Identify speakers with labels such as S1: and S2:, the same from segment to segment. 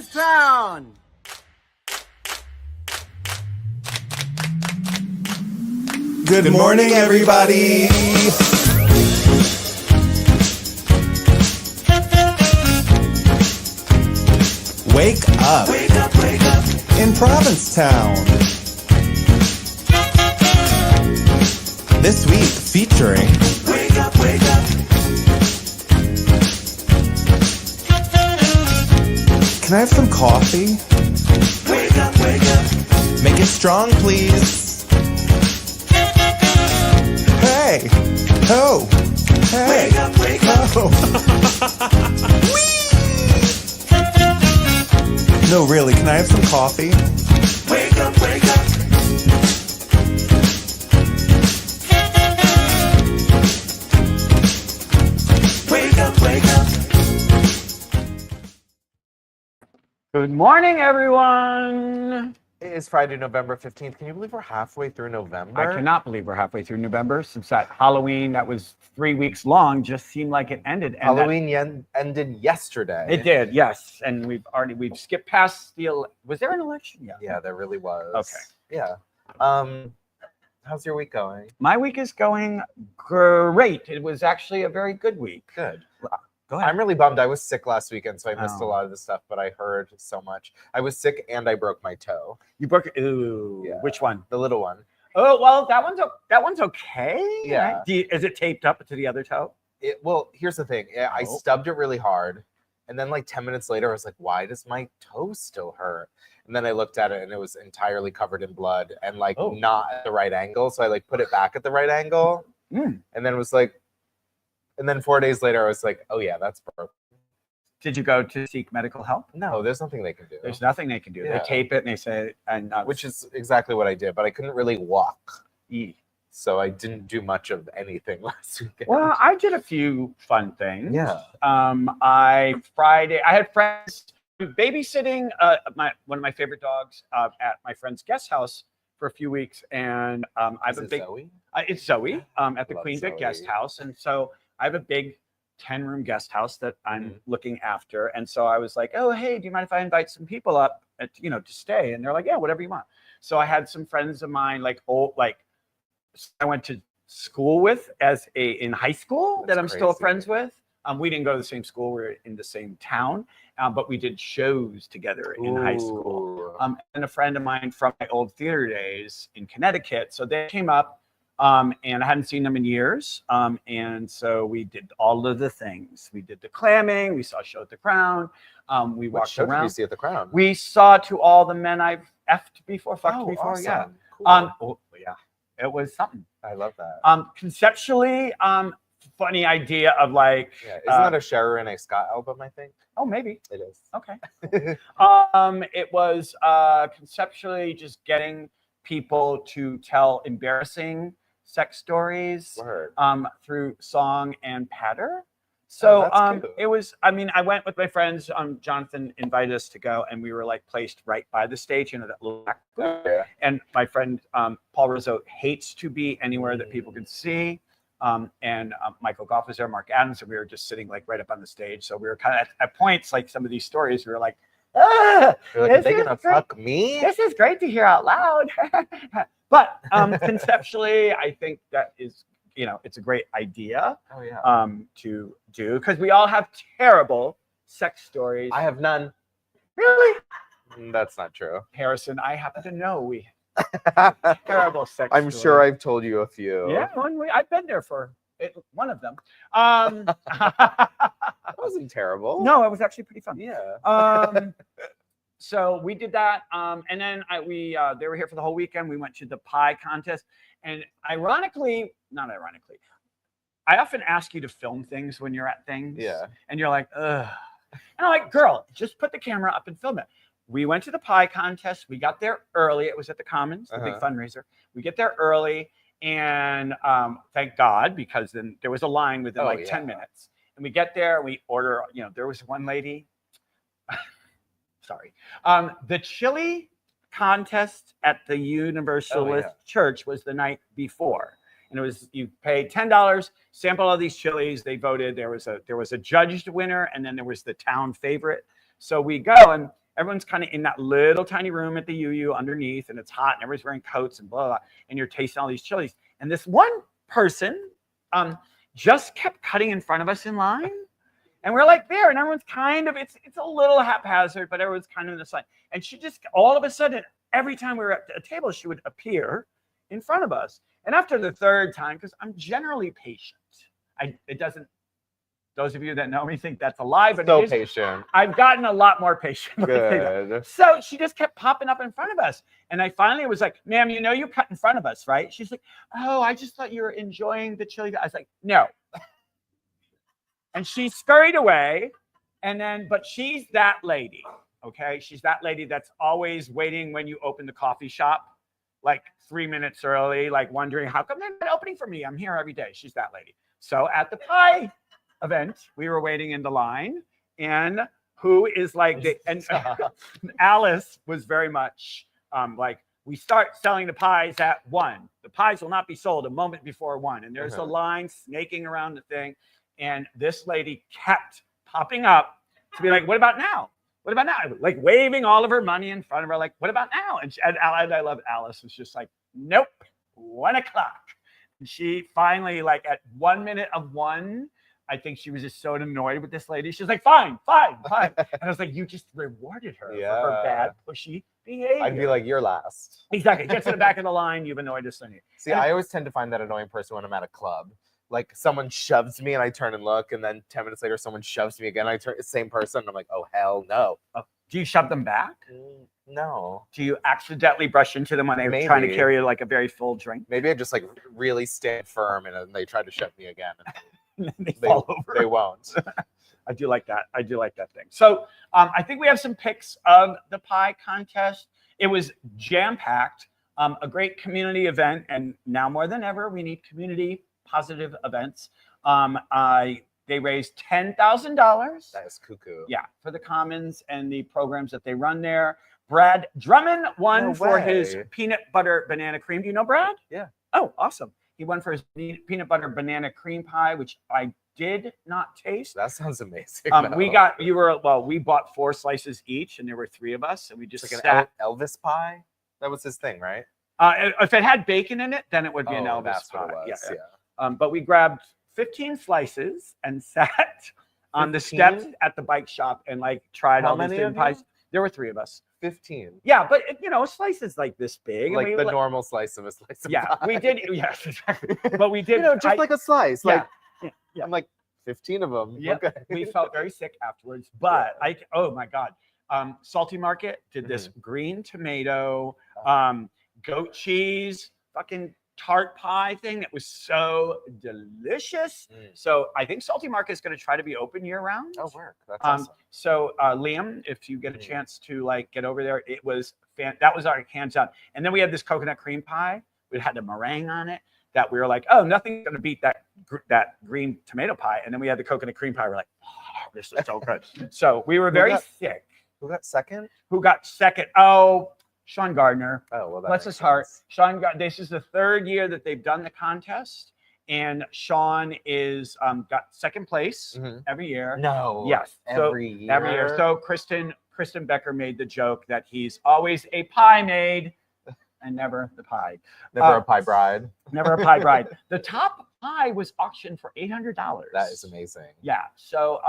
S1: Provincetown!
S2: Good morning, everybody. Wake up. Wake up, wake up. In Provincetown. This week featuring Wake up, wake up. Can I have some coffee? Wake up, wake up. Make it strong, please. Hey. Ho. Hey. Wake up, wake up. No, really, can I have some coffee? Wake up, wake up. Wake up, wake up.
S1: Good morning, everyone!
S3: It is Friday, November 15th. Can you believe we're halfway through November?
S1: I cannot believe we're halfway through November since that Halloween that was 3 weeks long just seemed like it ended. And
S3: Halloween ended yesterday.
S1: It did, yes. And we've skipped past was there an election?
S3: Yeah, there really was.
S1: Okay.
S3: Yeah. How's your week going?
S1: My week is going great. It was actually a very good week.
S3: Good.
S1: Go ahead.
S3: I'm really bummed. I was sick last weekend, so I missed a
S1: Oh.
S3: lot of the stuff, but I heard so much. I was sick and I broke my toe.
S1: You broke it. Ooh.
S3: Yeah.
S1: Which one?
S3: The little one.
S1: Oh, well, that one's okay.
S3: Yeah.
S1: Right? Is it taped up to the other toe?
S3: Well, here's the thing. I stubbed it really hard. And then like 10 minutes later, I was like, why does my toe still hurt? And then I looked at it and it was entirely covered in blood and like not at the right angle. So I like put it back at the right angle. And then it was like, and then 4 days later, I was like, oh yeah, that's broken.
S1: Did you go to seek medical help?
S3: No, there's nothing they can do.
S1: There's nothing they can do.
S3: Yeah.
S1: They tape it and they say,
S3: Which is exactly what I did, but I couldn't really walk.
S1: E.
S3: So I didn't do much of anything last weekend.
S1: Well, I did a few fun things.
S3: Yeah.
S1: I had friends babysitting one of my favorite dogs at my friend's guest house for a few weeks, and I have a big.
S3: Zoe?
S1: It's Zoe at the
S3: Love
S1: Queen Vic
S3: Zoe.
S1: guest house, and so I have a big 10-room guest house that I'm looking after, and so I was like, oh hey, do you mind if I invite some people up to stay? And they're like, yeah, whatever you want. So I had some friends of mine I went to school with in high school that I'm still friends with. We didn't go to the same school. We were in the same town, but we did shows together in high school. And a friend of mine from my old theater days in Connecticut. So they came up, and I hadn't seen them in years. And so we did all of the things. We did the clamming. We saw a show at the Crown. We walked around.
S3: What did you see at the Crown?
S1: We saw To All the Men I've effed before, fucked before.
S3: Awesome.
S1: Yeah.
S3: Cool.
S1: Yeah. It was something.
S3: I love that.
S1: Conceptually, funny idea of like.
S3: Yeah. Isn't that a Cher and a Scott album, I think?
S1: Oh, maybe.
S3: It is.
S1: Okay. It was conceptually just getting people to tell embarrassing sex stories through song and patter. So it was, I went with my friends. Jonathan invited us to go, and we were like placed right by the stage, that little back booth.
S3: Yeah.
S1: And my friend Paul Rizzo hates to be anywhere that people can see. And Michael Goff was there, Marc Adams, and we were just sitting like right up on the stage. So we were kind of at points, like some of these stories, we were like,
S3: You're like, are they gonna fuck me?
S1: This is great to hear out loud. But conceptually, I think that is, it's a great idea to do, because we all have terrible sex stories.
S3: I have none.
S1: Really?
S3: That's not true.
S1: Harrison, I happen to know we terrible sex
S3: I'm
S1: stories.
S3: sure I've told you a few.
S1: Yeah, I've been there for one of them.
S3: That wasn't terrible.
S1: No, it was actually pretty fun.
S3: Yeah.
S1: So we did that, and then they were here for the whole weekend. We went to the pie contest, and not ironically, I often ask you to film things when you're at things.
S3: Yeah.
S1: And you're like, ugh. And I'm like, girl, just put the camera up and film it. We went to the pie contest. We got there early. It was at the Commons, the big fundraiser. We get there early, and thank God, because then there was a line within 10 minutes. And we get there, and we order, there was one lady. Sorry. The chili contest at the Universalist Church was the night before. And it was, you pay $10, sample all these chilies. They voted. There was a judged winner, and then there was the town favorite. So we go, and everyone's kind of in that little tiny room at the UU underneath, and it's hot, and everyone's wearing coats and blah, blah, and you're tasting all these chilies. And this one person just kept cutting in front of us in line. And we're like there, and everyone's kind of, it's a little haphazard, but everyone's kind of in this line. And she just, all of a sudden, every time we were at a table, she would appear in front of us. And after the third time, because I'm generally patient, it doesn't, those of you that know me think that's a lie, but
S3: so patient.
S1: I've gotten a lot more patient.
S3: Good.
S1: So she just kept popping up in front of us. And I finally was like, ma'am, you know you cut in front of us, right? She's like, oh, I just thought you were enjoying the chili. I was like, no. And she scurried away. And then, but she's that lady, okay? She's that lady that's always waiting when you open the coffee shop, like 3 minutes early, like wondering, how come they're not opening for me? I'm here every day. She's that lady. So at the pie event, we were waiting in the line, and who is like, and Alice was very much like, we start selling the pies at 1. The pies will not be sold a moment before 1. And there's a line snaking around the thing. And this lady kept popping up to be like, what about now? What about now? Like waving all of her money in front of her, like, what about now? And I love Alice was just like, nope, 1 o'clock. And she finally, like at 1 minute of 1, I think she was just so annoyed with this lady. She was like, fine. And I was like, you just rewarded her for her bad, pushy behavior.
S3: I'd be like, you're last.
S1: Exactly. Get to the back of the line. You've annoyed us.
S3: See, I always tend to find that annoying person when I'm at a club. Like someone shoves me and I turn and look, and then 10 minutes later, someone shoves me again. I turn, same person. And I'm like, oh, hell no.
S1: Do you shove them back?
S3: No.
S1: Do you accidentally brush into them when they're trying to carry like a very full drink?
S3: Maybe I just like really stand firm and then they try to shove me again.
S1: And they fall over.
S3: They won't.
S1: I do like that. I do like that thing. So I think we have some pics of the pie contest. It was jam-packed, a great community event. And now more than ever, we need community positive events. They raised $10,000.
S3: That is cuckoo.
S1: Yeah, for the Commons and the programs that they run there. Brad Drummond won for his peanut butter banana cream. Do you know Brad?
S3: Yeah.
S1: Oh, awesome. He won for his peanut butter banana cream pie, which I did not taste.
S3: That sounds amazing.
S1: We bought 4 slices each, and there were 3 of us, and we just
S3: like an Elvis pie. That was his thing, right?
S1: If it had bacon in it, then it would be an Elvis
S3: that's
S1: pie.
S3: What it was.
S1: Yeah. But we grabbed 15 slices and sat on the steps at the bike shop and like tried all these different pies. There were 3 of us.
S3: 15.
S1: Yeah, but slices like this big.
S3: Like the normal slice of a slice of pie.
S1: We did. Yes, exactly. But we did.
S3: Just like a slice.
S1: Yeah,
S3: like, I'm like 15 of them.
S1: Yeah. Okay. We felt very sick afterwards. But oh my God. Salty Market did this green tomato, goat cheese, fucking tart pie thing that was so delicious. So I think Salty Market is going to try to be open year round.
S3: Oh, work. That's awesome.
S1: So Liam, if you get a chance to like get over there, it was that was our hands down. And then we had this coconut cream pie. We had a meringue on it that we were like, oh, nothing's going to beat that green tomato pie. And then we had the coconut cream pie. We're like, oh, this is so good. So we were very sick.
S3: Who got second?
S1: Oh, Sean Gardner.
S3: Oh, well,
S1: bless his heart. Sean Gardner. This is the 3rd year that they've done the contest, and Sean is got second place every year.
S3: No.
S1: Yes.
S3: Every year.
S1: Every year. So Kristen Becker made the joke that he's always a pie maid and never the pie.
S3: Never a pie bride.
S1: Never a pie bride. The top pie was auctioned for $800.
S3: That is amazing.
S1: Yeah. So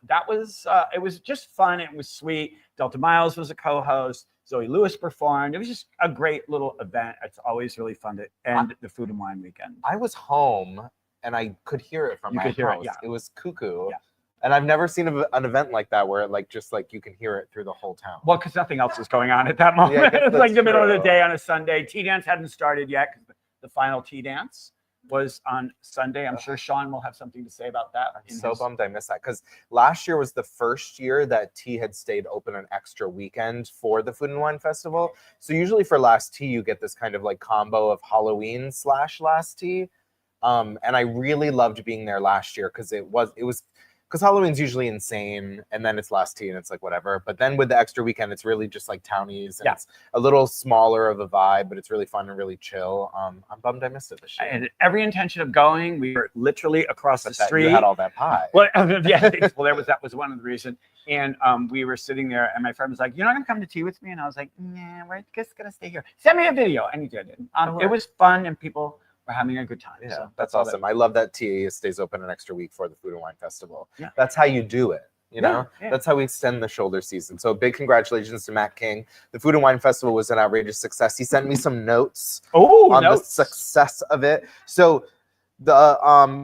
S1: that was it was just fun. It was sweet. Delta Miles was a co-host. Zoe Lewis performed. It was just a great little event. It's always really fun to end the food and wine weekend.
S3: I was home and I could hear it from my house. It was cuckoo.
S1: Yeah.
S3: And I've never seen an event like that where like just like you can hear it through the whole town.
S1: Well, because nothing else was going on at that moment. It was like the middle of the day on a Sunday. Tea dance hadn't started yet because the final tea dance was on Sunday. I'm sure Sean will have something to say about that.
S3: I'm so bummed I missed that because last year was the first year that Tea had stayed open an extra weekend for the Food and Wine Festival. So usually for Last Tea, you get this kind of like combo of Halloween / Last Tea. And I really loved being there last year because it was because Halloween's usually insane, and then it's last tea, and it's like whatever. But then with the extra weekend, it's really just like townies, and it's a little smaller of a vibe, but it's really fun and really chill. I'm bummed I missed it this year.
S1: I had every intention of going. We were literally across the street.
S3: You had all that pie.
S1: Well, yeah, well, that was one of the reasons. And we were sitting there, and my friend was like, "You're not gonna come to tea with me?" And I was like, "Nah, we're just gonna stay here. Send me a video." And he did it. It was fun, and people were having a good time.
S3: Yeah,
S1: so
S3: that's awesome. I love that TA stays open an extra week for the Food and Wine Festival.
S1: Yeah.
S3: That's how you do it. You know,
S1: Yeah.
S3: That's how we extend the shoulder season. So big congratulations to Matt King. The Food and Wine Festival was an outrageous success. He sent me some notes on the success of it. So the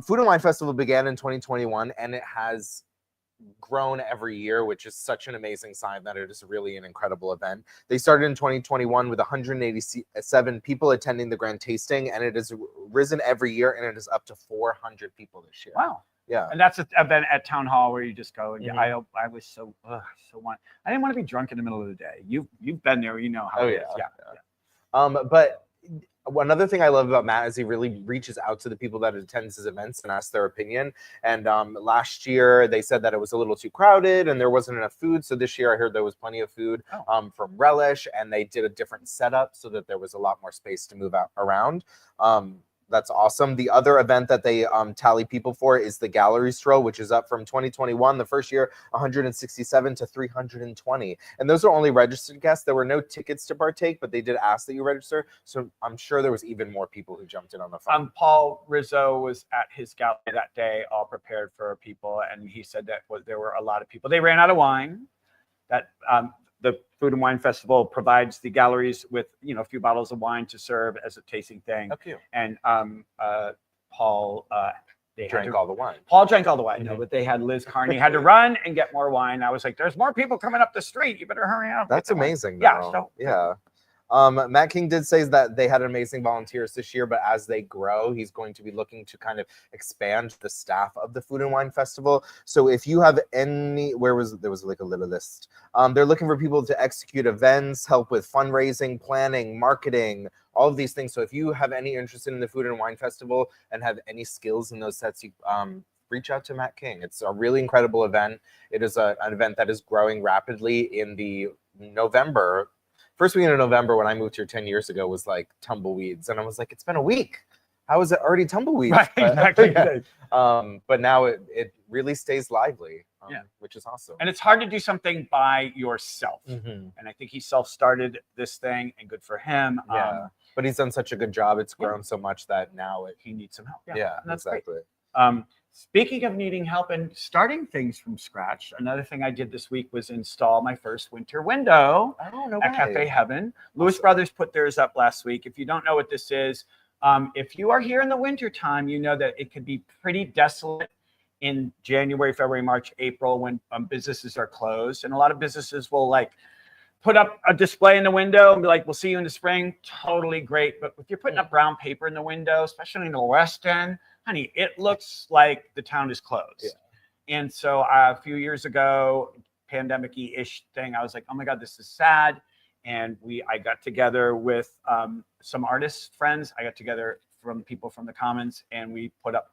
S3: Food and Wine Festival began in 2021, and it has grown every year, which is such an amazing sign that it is really an incredible event. They started in 2021 with 187 people attending the grand tasting, and it has risen every year, and it is up to 400 people this year.
S1: Wow.
S3: Yeah.
S1: And that's an event at Town Hall where you just go. And I was so I didn't want to be drunk in the middle of the day. You've been there, you know how it is. Yeah.
S3: But another thing I love about Matt is he really reaches out to the people that attend his events and asks their opinion. And last year they said that it was a little too crowded and there wasn't enough food. So this year I heard there was plenty of food from Relish, and they did a different setup so that there was a lot more space to move around. That's awesome. The other event that they tally people for is the gallery stroll, which is up from 2021, the first year, 167 to 320. And those are only registered guests. There were no tickets to partake, but they did ask that you register. So I'm sure there was even more people who jumped in on the phone.
S1: Paul Rizzo was at his gallery that day, all prepared for people. And he said that there were a lot of people. They ran out of wine. That the Food and Wine Festival provides the galleries with, a few bottles of wine to serve as a tasting thing.
S3: Oh, cute.
S1: And Paul, they
S3: drank all the wine.
S1: Paul drank all the wine, but they had Liz Carney had to run and get more wine. I was like, there's more people coming up the street. You better hurry up.
S3: That's amazing.
S1: Though.
S3: Yeah. Matt King did say that they had amazing volunteers this year, but as they grow, he's going to be looking to kind of expand the staff of the Food and Wine Festival. So if you have any, there was like a little list. They're looking for people to execute events, help with fundraising, planning, marketing, all of these things. So if you have any interest in the Food and Wine Festival and have any skills in those sets, you reach out to Matt King. It's a really incredible event. It is an event that is growing rapidly in the first weekend of November when I moved here 10 years ago was like tumbleweeds. And I was like, it's been a week. How is it already tumbleweeds?
S1: Right, exactly.
S3: But now it really stays lively, which is awesome.
S1: And it's hard to do something by yourself. And I think he self-started this thing, and good for him.
S3: But he's done such a good job. It's grown so much that now he needs some help.
S1: Yeah, that's
S3: exactly.
S1: Great. Speaking of needing help and starting things from scratch, another thing I did this week was install my first winter window at Cafe Heaven. Lewis Brothers put theirs up last week. If you don't know what this is, if you are here in the winter time, you know that it could be pretty desolate in January, February, March, April when businesses are closed. And a lot of businesses will put up a display in the window and be like, we'll see you in the spring. Totally great. But if you're putting up brown paper in the window, especially in the West End, honey, it looks like the town is closed. And so a few years ago, pandemic-ish thing, I was like, oh my God, this is sad. And I got together with some artist friends. I got together from people from the Commons, and we put up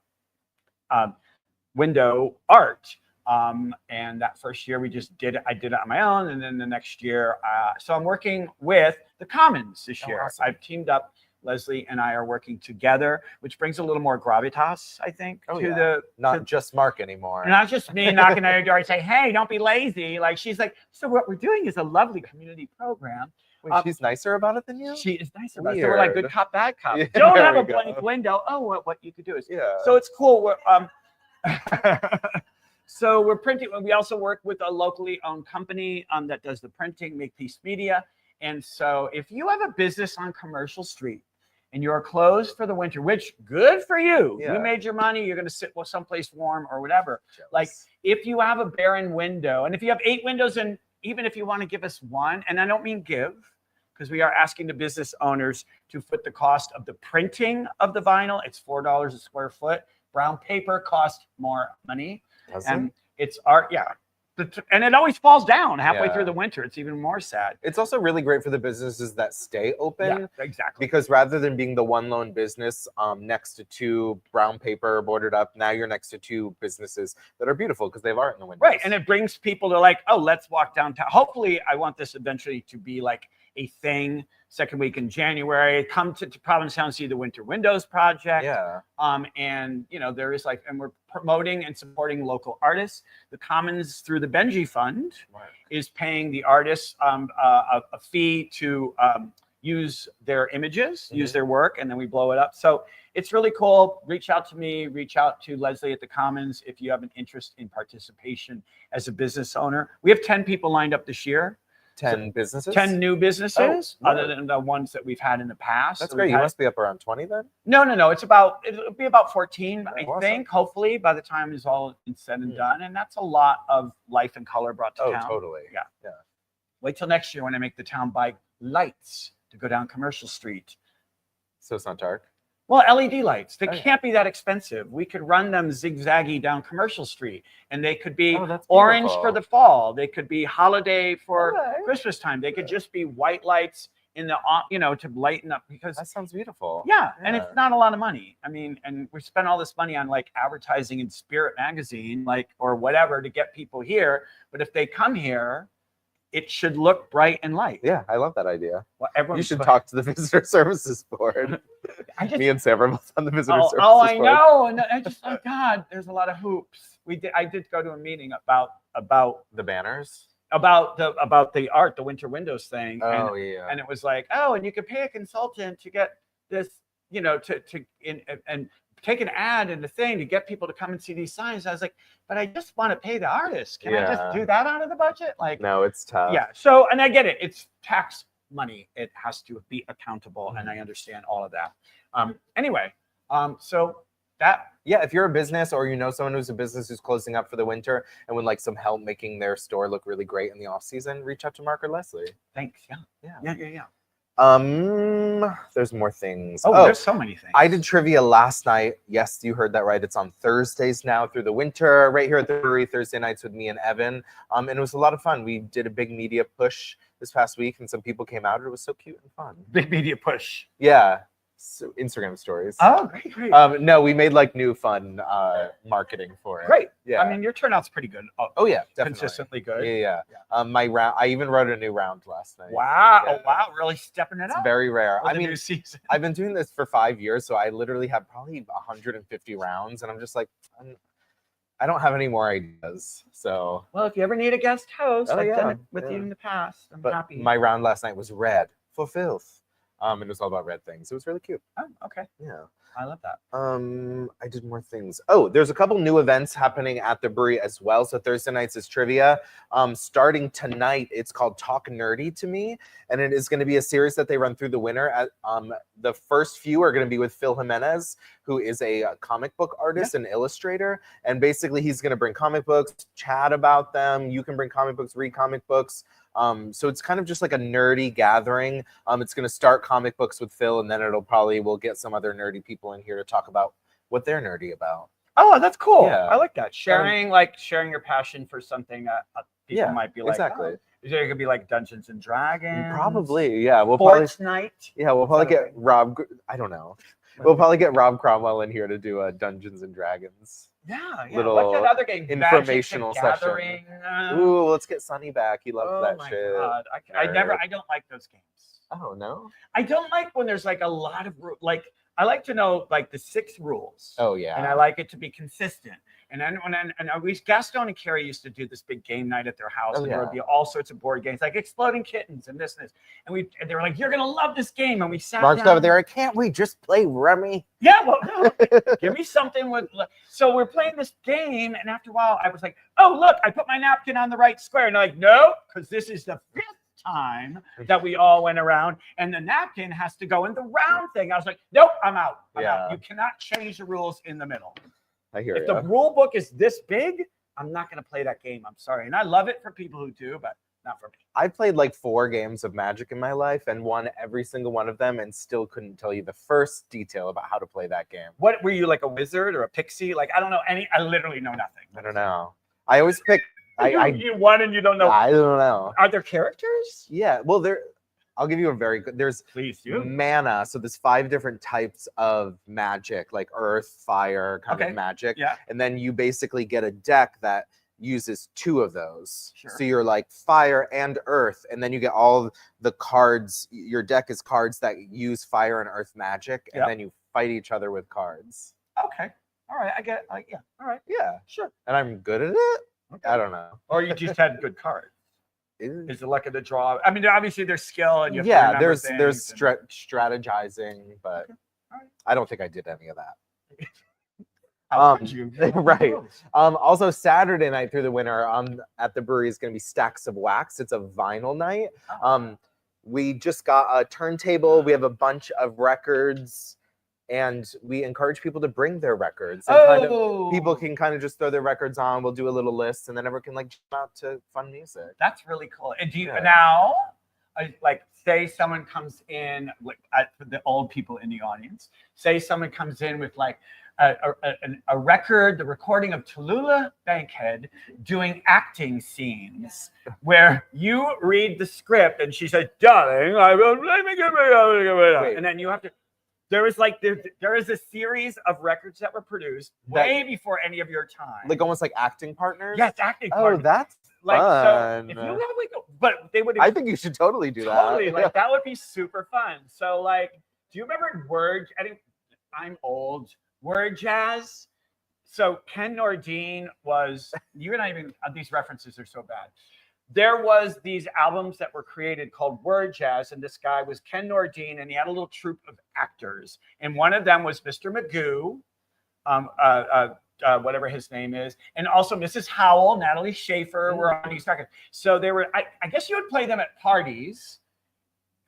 S1: window art. And that first year I did it on my own. And then the next year, so I'm working with the Commons this year.
S3: Awesome.
S1: I've teamed up. Leslie and I are working together, which brings a little more gravitas, I think,
S3: not just Marc anymore.
S1: Not just me knocking on her door and saying, hey, don't be lazy. Like, she's like, so what we're doing is a lovely community program.
S3: Wait, she's nicer about it than you?
S1: She is nicer about it. So we're like good cop, bad cop.
S3: Yeah,
S1: don't have a blank window. Oh, what you could do is, so it's cool. So we're printing. We also work with a locally owned company that does the printing, Makepeace Media. And so if you have a business on Commercial Street and you're closed for the winter, which good for you. You made your money. You're going to sit someplace warm or whatever. Jealous. Like if you have a barren window, and if you have 8 windows, and even if you want to give us one, and I don't mean give, because we are asking the business owners to foot the cost of the printing of the vinyl. It's $4 a square foot. Brown paper costs more money.
S3: Does
S1: and
S3: it?
S1: It's art. Yeah. and it always falls down halfway
S3: Yeah.
S1: through the winter. It's even more sad.
S3: It's also really great for the businesses that stay open.
S1: Yeah, exactly.
S3: Because rather than being the one lone business next to two brown paper boarded up, now you're next to two businesses that are beautiful because they have art in the windows.
S1: Right, and it brings people to like, oh, let's walk downtown. Hopefully, I want this eventually to be like a thing. Second week in January, come to Provincetown, see the Winter Windows Project.
S3: Yeah.
S1: And you know, there is like, and we're promoting and supporting local artists. The Commons through the Benji Fund is paying the artists a fee to use their images, use their work, and then we blow it up. So it's really cool. Reach out to me, reach out to Leslie at the Commons if you have an interest in participation as a business owner. We have 10 people lined up this year.
S3: 10 businesses?
S1: 10 new businesses,
S3: Oh,
S1: other than the ones that we've had in the past.
S3: That's
S1: So
S3: great.
S1: we've
S3: You
S1: had-
S3: must be up around 20 then?
S1: No. It'll be about 14, I
S3: Awesome.
S1: think, hopefully, by the time it's all said and done. And that's a lot of life and color brought to
S3: Oh,
S1: town.
S3: totally.
S1: Yeah.
S3: Yeah.
S1: Wait till next year when I make the town buy lights to go down Commercial Street.
S3: So it's not dark?
S1: Well, LED lights, they
S3: Oh, yeah.
S1: can't be that expensive. We could run them zigzaggy down Commercial Street, and they could be
S3: Oh, that's
S1: orange
S3: beautiful.
S1: for the fall. They could be holiday for
S3: Okay.
S1: Christmas time. They could just be white lights in the, to lighten up because
S3: That sounds beautiful.
S1: yeah, and it's not a lot of money. I mean, and we spend all this money on like advertising in Spirit magazine, like, or whatever to get people here. But if they come here, it should look bright and light.
S3: Yeah, I love that idea.
S1: Well, everyone
S3: You should talk to the Visitor Services Board. Me and Sam are both on the Visitor Services
S1: Oh, I
S3: Board.
S1: know. And I just, oh God, there's a lot of hoops. I did go to a meeting about
S3: The banners?
S1: the art, the Winter Windows thing.
S3: Oh, yeah.
S1: And it was like, oh, and you could pay a consultant to get this, and take an ad and the thing to get people to come and see these signs. I was like, but I just want to pay the artist. Can I just do that out of the budget? Like,
S3: no, it's tough.
S1: yeah. So, and I get it. It's tax money. It has to be accountable, and I understand all of that. Anyway, so that.
S3: Yeah, if you're a business or you know someone who's a business who's closing up for the winter and would like some help making their store look really great in the off season, reach out to Marc or Leslie.
S1: Thanks. Yeah.
S3: There's more things.
S1: Oh, there's so many things.
S3: I did trivia last night. Yes, you heard that right. It's on Thursdays now through the winter, right here at the brewery, Thursday nights with me and Evan. And it was a lot of fun. We did a big media push this past week, and some people came out. It was so cute and fun.
S1: Big media push.
S3: Yeah. So Instagram stories.
S1: Oh, great.
S3: No, we made like new fun marketing for it.
S1: Great.
S3: Yeah.
S1: I mean, your turnout's pretty good.
S3: Oh yeah, definitely.
S1: Consistently good.
S3: Yeah. My round. I even wrote a new round last night.
S1: Wow.
S3: Yeah.
S1: Oh, wow. Really stepping it
S3: It's
S1: up.
S3: very rare.
S1: For
S3: I
S1: the
S3: mean,
S1: new season.
S3: I've been doing this for 5 years, so I literally have probably 150 rounds, and I'm just like, I don't have any more ideas. So.
S1: Well, if you ever need a guest host,
S3: Oh,
S1: I've
S3: yeah,
S1: done it with
S3: yeah.
S1: you in the past. I'm
S3: But
S1: happy.
S3: my round last night was red for filth. It was all about red things. It was really cute.
S1: Oh, okay.
S3: Yeah.
S1: I love that.
S3: I did more things. Oh, there's a couple new events happening at the brewery as well. So Thursday nights is trivia. Starting tonight, it's called Talk Nerdy to Me, and it is going to be a series that they run through the winter. The first few are going to be with Phil Jimenez, who is a comic book artist and illustrator, and basically he's going to bring comic books, chat about them. You can bring comic books, read comic books. So it's kind of just like a nerdy gathering. It's going to start comic books with Phil, and then we'll get some other nerdy people in here to talk about what they're nerdy about.
S1: Oh, that's cool.
S3: Yeah.
S1: I like that. Sharing your passion for something that people might be like,
S3: exactly.
S1: oh, there could be like Dungeons and Dragons.
S3: Probably, yeah. We'll
S1: Sports
S3: probably,
S1: night.
S3: yeah, we'll probably get Rob. I don't know. We'll probably get Rob Cromwell in here to do a Dungeons and Dragons.
S1: Yeah.
S3: Little
S1: What's that other game?
S3: informational
S1: Magic the
S3: session.
S1: Gathering.
S3: Ooh, let's get Sonny back. He loves
S1: Oh
S3: that
S1: my
S3: shit.
S1: God. I don't like those games.
S3: Oh no.
S1: I don't like when there's like a lot of I like to know like the 6 rules.
S3: Oh yeah.
S1: And I like it to be consistent. And then Gaston and Carrie used to do this big game night at their house, and there would be all sorts of board games, like Exploding Kittens and this and this. And they were like, "You're gonna love this game." And we sat
S3: Mark's
S1: down.
S3: over there. Can't we just play Rummy?
S1: Yeah, well, no, give me something with. So we're playing this game, and after a while, I was like, "Oh, look, I put my napkin on the right square." And they're like, "No, because this is the 5th time that we all went around, and the napkin has to go in the round thing." I was like, "Nope, I'm out. I'm out. You cannot change the rules in the middle."
S3: I hear
S1: If
S3: you.
S1: the rule book is this big, I'm not going to play that game. I'm sorry, and I love it for people who do, but not for me.
S3: I played like 4 games of Magic in my life and won every single one of them, and still couldn't tell you the first detail about how to play that game.
S1: What were you, like a wizard or a pixie? Like I don't know any. I literally know nothing.
S3: I don't know. I always pick
S1: You won and you don't know.
S3: I don't know.
S1: Are there characters?
S3: Yeah, well, I'll give you a very good. There's
S1: Please do.
S3: mana. So there's 5 different types of magic, like earth, fire, kind of magic.
S1: Yeah.
S3: And then you basically get a deck that uses 2 of those.
S1: Sure.
S3: So you're like fire and earth, and then you get all the cards. Your deck is cards that use fire and earth magic, and then you fight each other with cards.
S1: Okay. All right. I get it. Yeah. All right.
S3: Yeah.
S1: Sure.
S3: And I'm good at it. Okay. I don't know.
S1: Or you just had good cards. Is the luck of the draw? I mean, obviously there's skill and you have to
S3: there's strategizing, but I don't think I did any of that.
S1: How could you?
S3: Right. Also Saturday night through the winter at the brewery is going to be Stacks of Wax. It's a vinyl night. We just got a turntable. We have a bunch of records. And we encourage people to bring their records. And people can kind of just throw their records on. We'll do a little list, and then everyone can like jump out to fun music.
S1: That's really cool. And do you now, like, say someone comes in, like, for the old people in the audience, say someone comes in with like a record, the recording of Tallulah Bankhead doing acting scenes, where you read the script and she says, "Darling, I will," and then you have to. There is a series of records that were produced way before any of your time.
S3: Like almost like acting partners?
S1: Yes, acting partners.
S3: Oh, that's
S1: like
S3: fun.
S1: So if you have like but they would
S3: I think you should totally do that.
S1: Totally, like that would be super fun. So like, do you remember I'm old. Word jazz. So Ken Nordine was you're not even these references are so bad. There was these albums that were created called Word Jazz, and this guy was Ken Nordine, and he had a little troupe of actors, and one of them was Mr. Magoo, whatever his name is, and also Mrs. Howell, Natalie Schaefer were on these records. So they were, I guess you would play them at parties,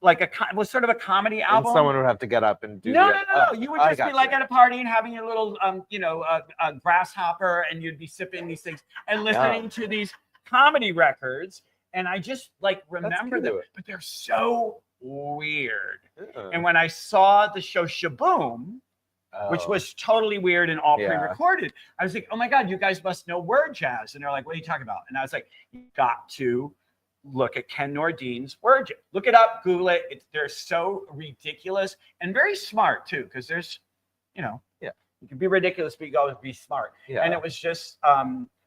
S1: like it was sort of a comedy album.
S3: And someone would have to get up and do.
S1: No. You would just be like at a party and having your little, a grasshopper, and you'd be sipping these things and listening to these comedy records, and I just like remember them, but they're so weird. And when I saw the show Shaboom, which was totally weird and all pre-recorded, I was like, oh my God, you guys must know Word Jazz. And they're like, what are you talking about? And I was like, you got to look at Ken Nordine's Word Jazz. Look it up, Google it. They're so ridiculous and very smart too, because there's, you can be ridiculous, but you always be smart. And it was just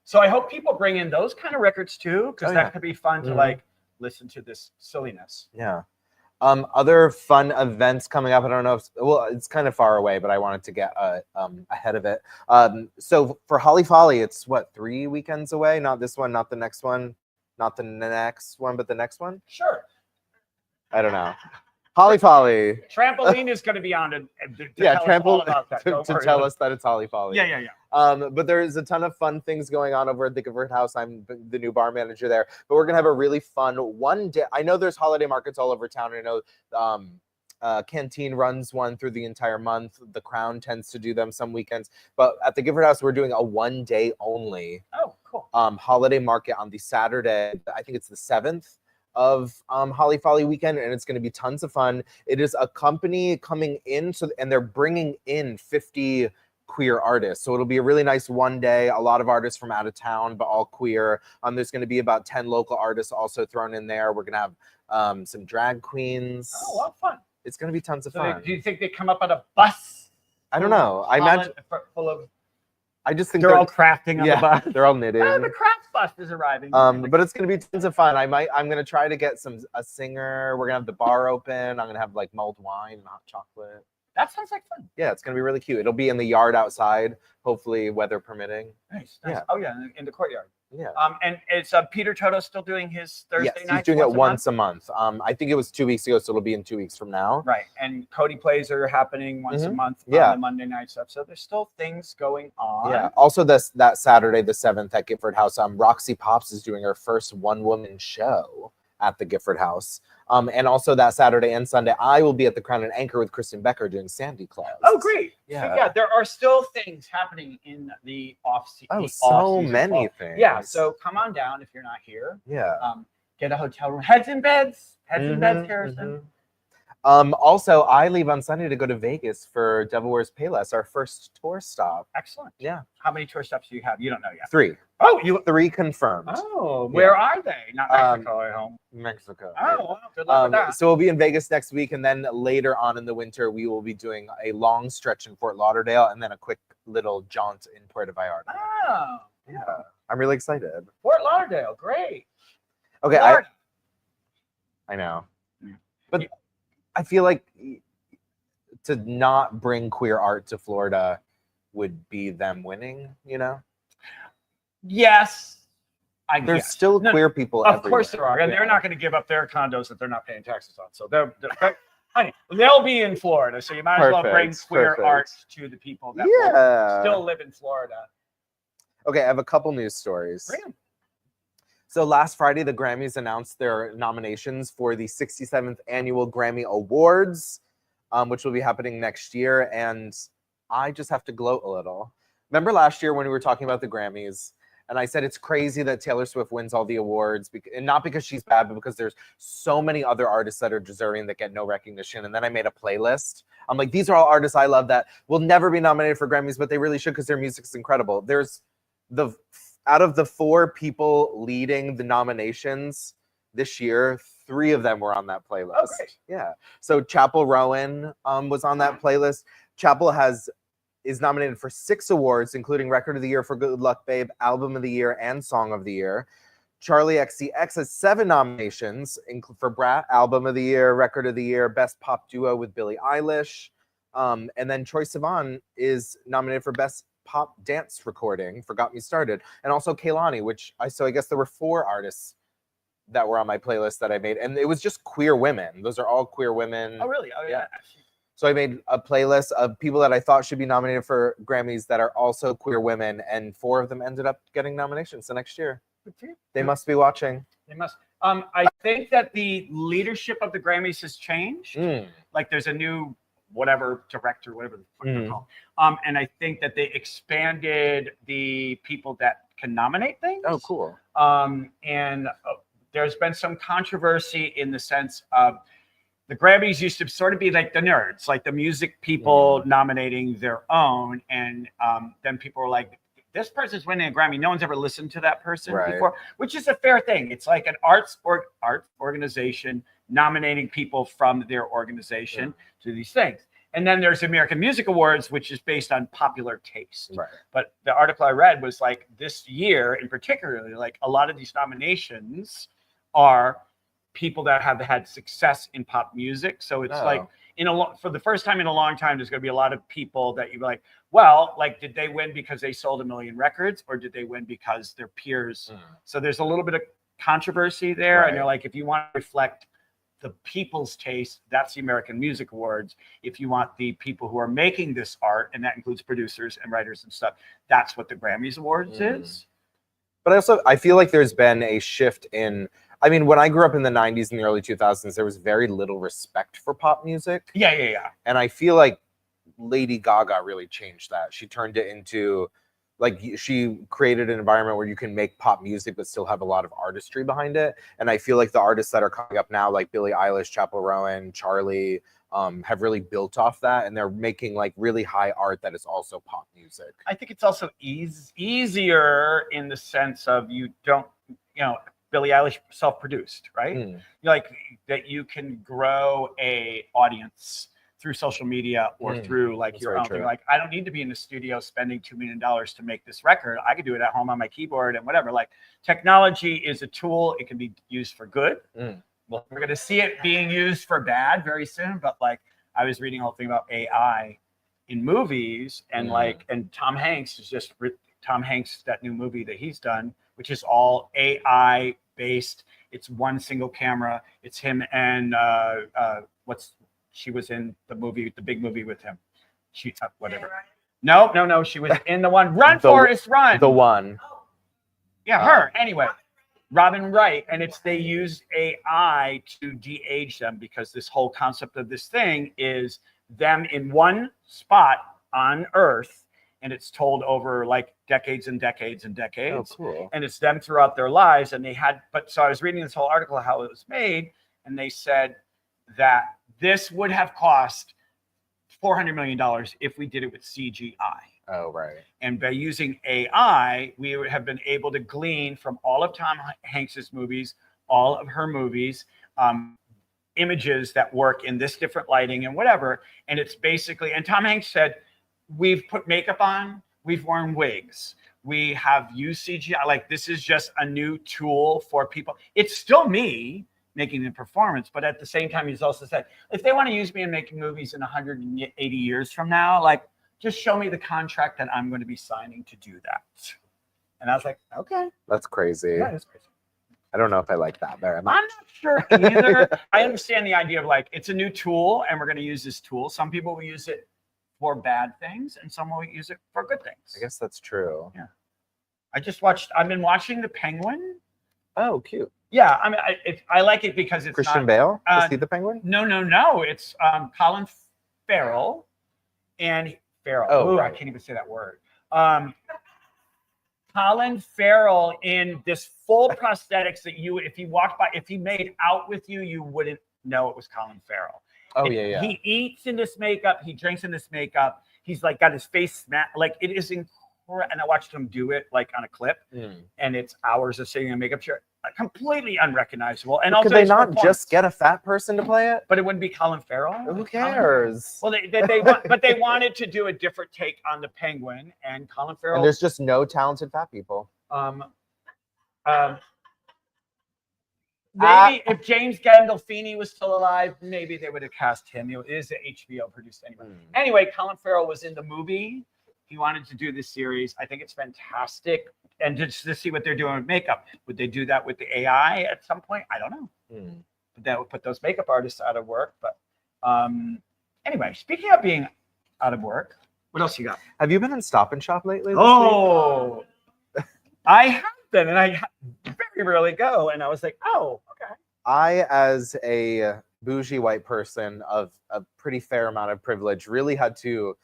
S1: so I hope people bring in those kind of records too, because that could be fun to like listen to this silliness.
S3: Yeah. Other fun events coming up. I don't know if it's kind of far away, but I wanted to get ahead of it. So for Holly Folly, it's 3 weekends away. Not this one, not the next one, not the next one, but the next one.
S1: Sure.
S3: I don't know. Holly Folly.
S1: Trampoline is going to be on to
S3: tell us that it's Holly Folly.
S1: Yeah.
S3: But there's a ton of fun things going on over at the Guerrette House. I'm the new bar manager there. But we're going to have a really fun one day. I know there's holiday markets all over town. I know Canteen runs one through the entire month. The Crown tends to do them some weekends. But at the Guerrette House, we're doing a one day only.
S1: Oh, cool.
S3: Holiday market on the Saturday. I think it's the 7th. Of Holly Folly weekend, and it's going to be tons of fun. It is a company coming in, and they're bringing in 50 queer artists. So it'll be a really nice one day. A lot of artists from out of town, but all queer. There's going to be about 10 local artists also thrown in there. We're going to have some drag queens.
S1: Oh, a lot of fun.
S3: It's going to be tons of fun.
S1: Do you think they come up on a bus?
S3: I don't know. I imagine
S1: full of.
S3: I just think
S1: they're all crafting on the bus.
S3: They're all knitting.
S1: The craft bus is arriving.
S3: But it's gonna be tons of fun. I'm gonna try to get a singer. We're gonna have the bar open. I'm gonna have like mulled wine and hot chocolate.
S1: That sounds like fun.
S3: Yeah, it's gonna be really cute. It'll be in the yard outside, hopefully weather permitting.
S1: Nice. Yeah. Oh yeah, in the courtyard.
S3: Yeah.
S1: And it's Peter Toto still doing his Thursday night?
S3: Yes, he's doing it once a month. I think it was 2 weeks ago, so it'll be in 2 weeks from now.
S1: Right. And Cody Plays are happening once a month on the Monday night stuff. So there's still things going on.
S3: Yeah. Also that Saturday, the 7th at Gifford House, Roxy Pops is doing her first one-woman show at the Gifford House. And also that Saturday and Sunday, I will be at the Crown and Anchor with Kristen Becker doing Sandy Claus.
S1: Oh, great.
S3: Yeah.
S1: So, yeah, there are still things happening in the off-season.
S3: Oh, so many things.
S1: Yeah, so come on down if you're not here.
S3: Yeah.
S1: Get a hotel room. Heads in Beds, Harrison.
S3: Also, I leave on Sunday to go to Vegas for Devil Wears Payless, our first tour stop.
S1: Excellent.
S3: Yeah.
S1: How many tour stops do you have? You don't know yet.
S3: 3.
S1: Oh, you
S3: 3 confirmed.
S1: Oh, where are they? Not Mexico, I hope.
S3: Mexico.
S1: Oh, well, good luck with that.
S3: So we'll be in Vegas next week, and then later on in the winter, we will be doing a long stretch in Fort Lauderdale, and then a quick little jaunt in Puerto Vallarta.
S1: Oh,
S3: Yeah, I'm really excited.
S1: Fort Lauderdale, great.
S3: Okay, I know, but I feel like to not bring queer art to Florida would be them winning, you know?
S1: Yes.
S3: There's still queer people
S1: Of
S3: everywhere.
S1: course there are. And they're not going to give up their condos that they're not paying taxes on. So honey, they'll be in Florida. So you might as well bring queer art to the people that will still live in Florida.
S3: Okay, I have a couple news stories.
S1: Bring them.
S3: So last Friday, the Grammys announced their nominations for the 67th Annual Grammy Awards, which will be happening next year. And I just have to gloat a little. Remember last year when we were talking about the Grammys, and I said it's crazy that Taylor Swift wins all the awards, and not because she's bad, but because there's so many other artists that are deserving that get no recognition. And then I made a playlist. I'm like, these are all artists I love that will never be nominated for Grammys, but they really should because their music is incredible. There's out of the 4 people leading the nominations this year, 3 of them were on that playlist.
S1: Oh, great.
S3: Yeah. So Chapel Rowan was on that playlist. Chapel is nominated for 6 awards, including Record of the Year for Good Luck Babe, Album of the Year, and Song of the Year. Charlie XCX has 7 nominations for Brat, Album of the Year, Record of the Year, Best Pop Duo with Billie Eilish. And then Troye Sivan is nominated for Best Pop Dance Recording for Got Me Started. And also Kehlani, so I guess there were 4 artists that were on my playlist that I made. And it was just queer women. Those are all queer women.
S1: Oh, really? Oh, yeah.
S3: So I made a playlist of people that I thought should be nominated for Grammys that are also queer women, and 4 of them ended up getting nominations the next year. They must be watching.
S1: They must. I think that the leadership of the Grammys has changed. Like there's a new director, whatever the fuck they're called. And I think that they expanded the people that can nominate things.
S3: Oh, cool.
S1: And there's been some controversy in the sense of the Grammys used to sort of be like the nerds, like the music people nominating their own. And then people were like, this person's winning a Grammy. No one's ever listened to that person before, which is a fair thing. It's like an arts organization nominating people from their organization to these things. And then there's American Music Awards, which is based on popular taste. Right. But the article I read was like this year in particular, like a lot of these nominations are people that have had success in pop music. So it's like for the first time in a long time, there's going to be a lot of people that you're like, well, like, did they win because they sold 1 million records, or did they win because their peers? So there's a little bit of controversy there. And they're like, if you want to reflect the people's taste, that's the American Music Awards. If you want the people who are making this art, and that includes producers and writers and stuff, that's what the Grammys Awards is.
S3: But I feel like there's been a shift in, I mean, when I grew up in the 90s and the early 2000s, there was very little respect for pop music.
S1: Yeah.
S3: And I feel like Lady Gaga really changed that. She turned it into, like, she created an environment where you can make pop music but still have a lot of artistry behind it. And I feel like the artists that are coming up now, like Billie Eilish, Chapel Rowan, Charlie, have really built off that, and they're making like really high art that is also pop music.
S1: I think it's also easier in the sense of you don't, Billie Eilish self-produced, right? Like that you can grow a audience through social media or through like your own thing. Like, I don't need to be in the studio spending $2 million to make this record. I could do it at home on my keyboard and whatever. Like, technology is a tool. It can be used for good. Well, we're going to see it being used for bad very soon. But like, I was reading a whole thing about AI in movies, and and Tom Hanks, that new movie that he's done, which is all AI based. It's one single camera. It's him and she was in the big movie with him. She whatever. No. She was in the one. Run, Forrest, run.
S3: The one.
S1: Yeah, her. Anyway, Robin Wright, and they use AI to de-age them, because this whole concept of this thing is them in one spot on Earth, and it's told over like decades and decades and decades. Oh, cool. And it's them throughout their lives. And so I was reading this whole article how it was made, and they said that this would have cost $400 million if we did it with CGI.
S3: Oh, right.
S1: And by using AI, we would have been able to glean from all of Tom Hanks's movies, all of her movies, images that work in this different lighting and whatever. And it's basically, and Tom Hanks said, we've put makeup on, we've worn wigs, we have used CGI. Like, this is just a new tool for people. It's still me making the performance, but at the same time, he's also said, if they want to use me in making movies in 180 years from now, like, just show me the contract that I'm going to be signing to do that. And I was like, okay.
S3: That's crazy.
S1: Yeah, that's crazy.
S3: I don't know if I like that very much.
S1: I'm not sure either. I understand the idea of like, it's a new tool and we're going to use this tool. Some people will use it for bad things and some will use it for good things.
S3: I guess that's true.
S1: Yeah. I've been watching The Penguin.
S3: Oh, cute.
S1: Yeah. I mean, I like it because it's
S3: Christian
S1: not,
S3: Bale? Is he the Penguin?
S1: No. It's Colin Farrell and Farrell.
S3: Oh,
S1: Ooh,
S3: right.
S1: I can't even say that word. Colin Farrell in this full prosthetics that you, if he walked by, if he made out with you, you wouldn't know it was Colin Farrell.
S3: Oh,
S1: And
S3: yeah.
S1: He eats in this makeup. He drinks in this makeup. He's like got his face like it is incredible. And I watched him do it like on a clip, and it's hours of sitting in a makeup chair, completely unrecognizable. And also,
S3: could they not just get a fat person to play it?
S1: But it wouldn't be Colin Farrell.
S3: Who cares?
S1: Well, they wanted to do a different take on the Penguin, and Colin Farrell.
S3: And there's just no talented fat people.
S1: Maybe if James Gandolfini was still alive, maybe they would have cast him. It is HBO produced anyway. Anyway, Colin Farrell was in the movie. He wanted to do this series. I think it's fantastic. And just to see what they're doing with makeup. Would they do that with the AI at some point? I don't know. But that would put those makeup artists out of work. But anyway, speaking of being out of work, what else you got?
S3: Have you been in Stop and Shop lately?
S1: Oh, I have been, and I very rarely go. And I was like, oh, okay.
S3: I, as a bougie white person of a pretty fair amount of privilege, really had to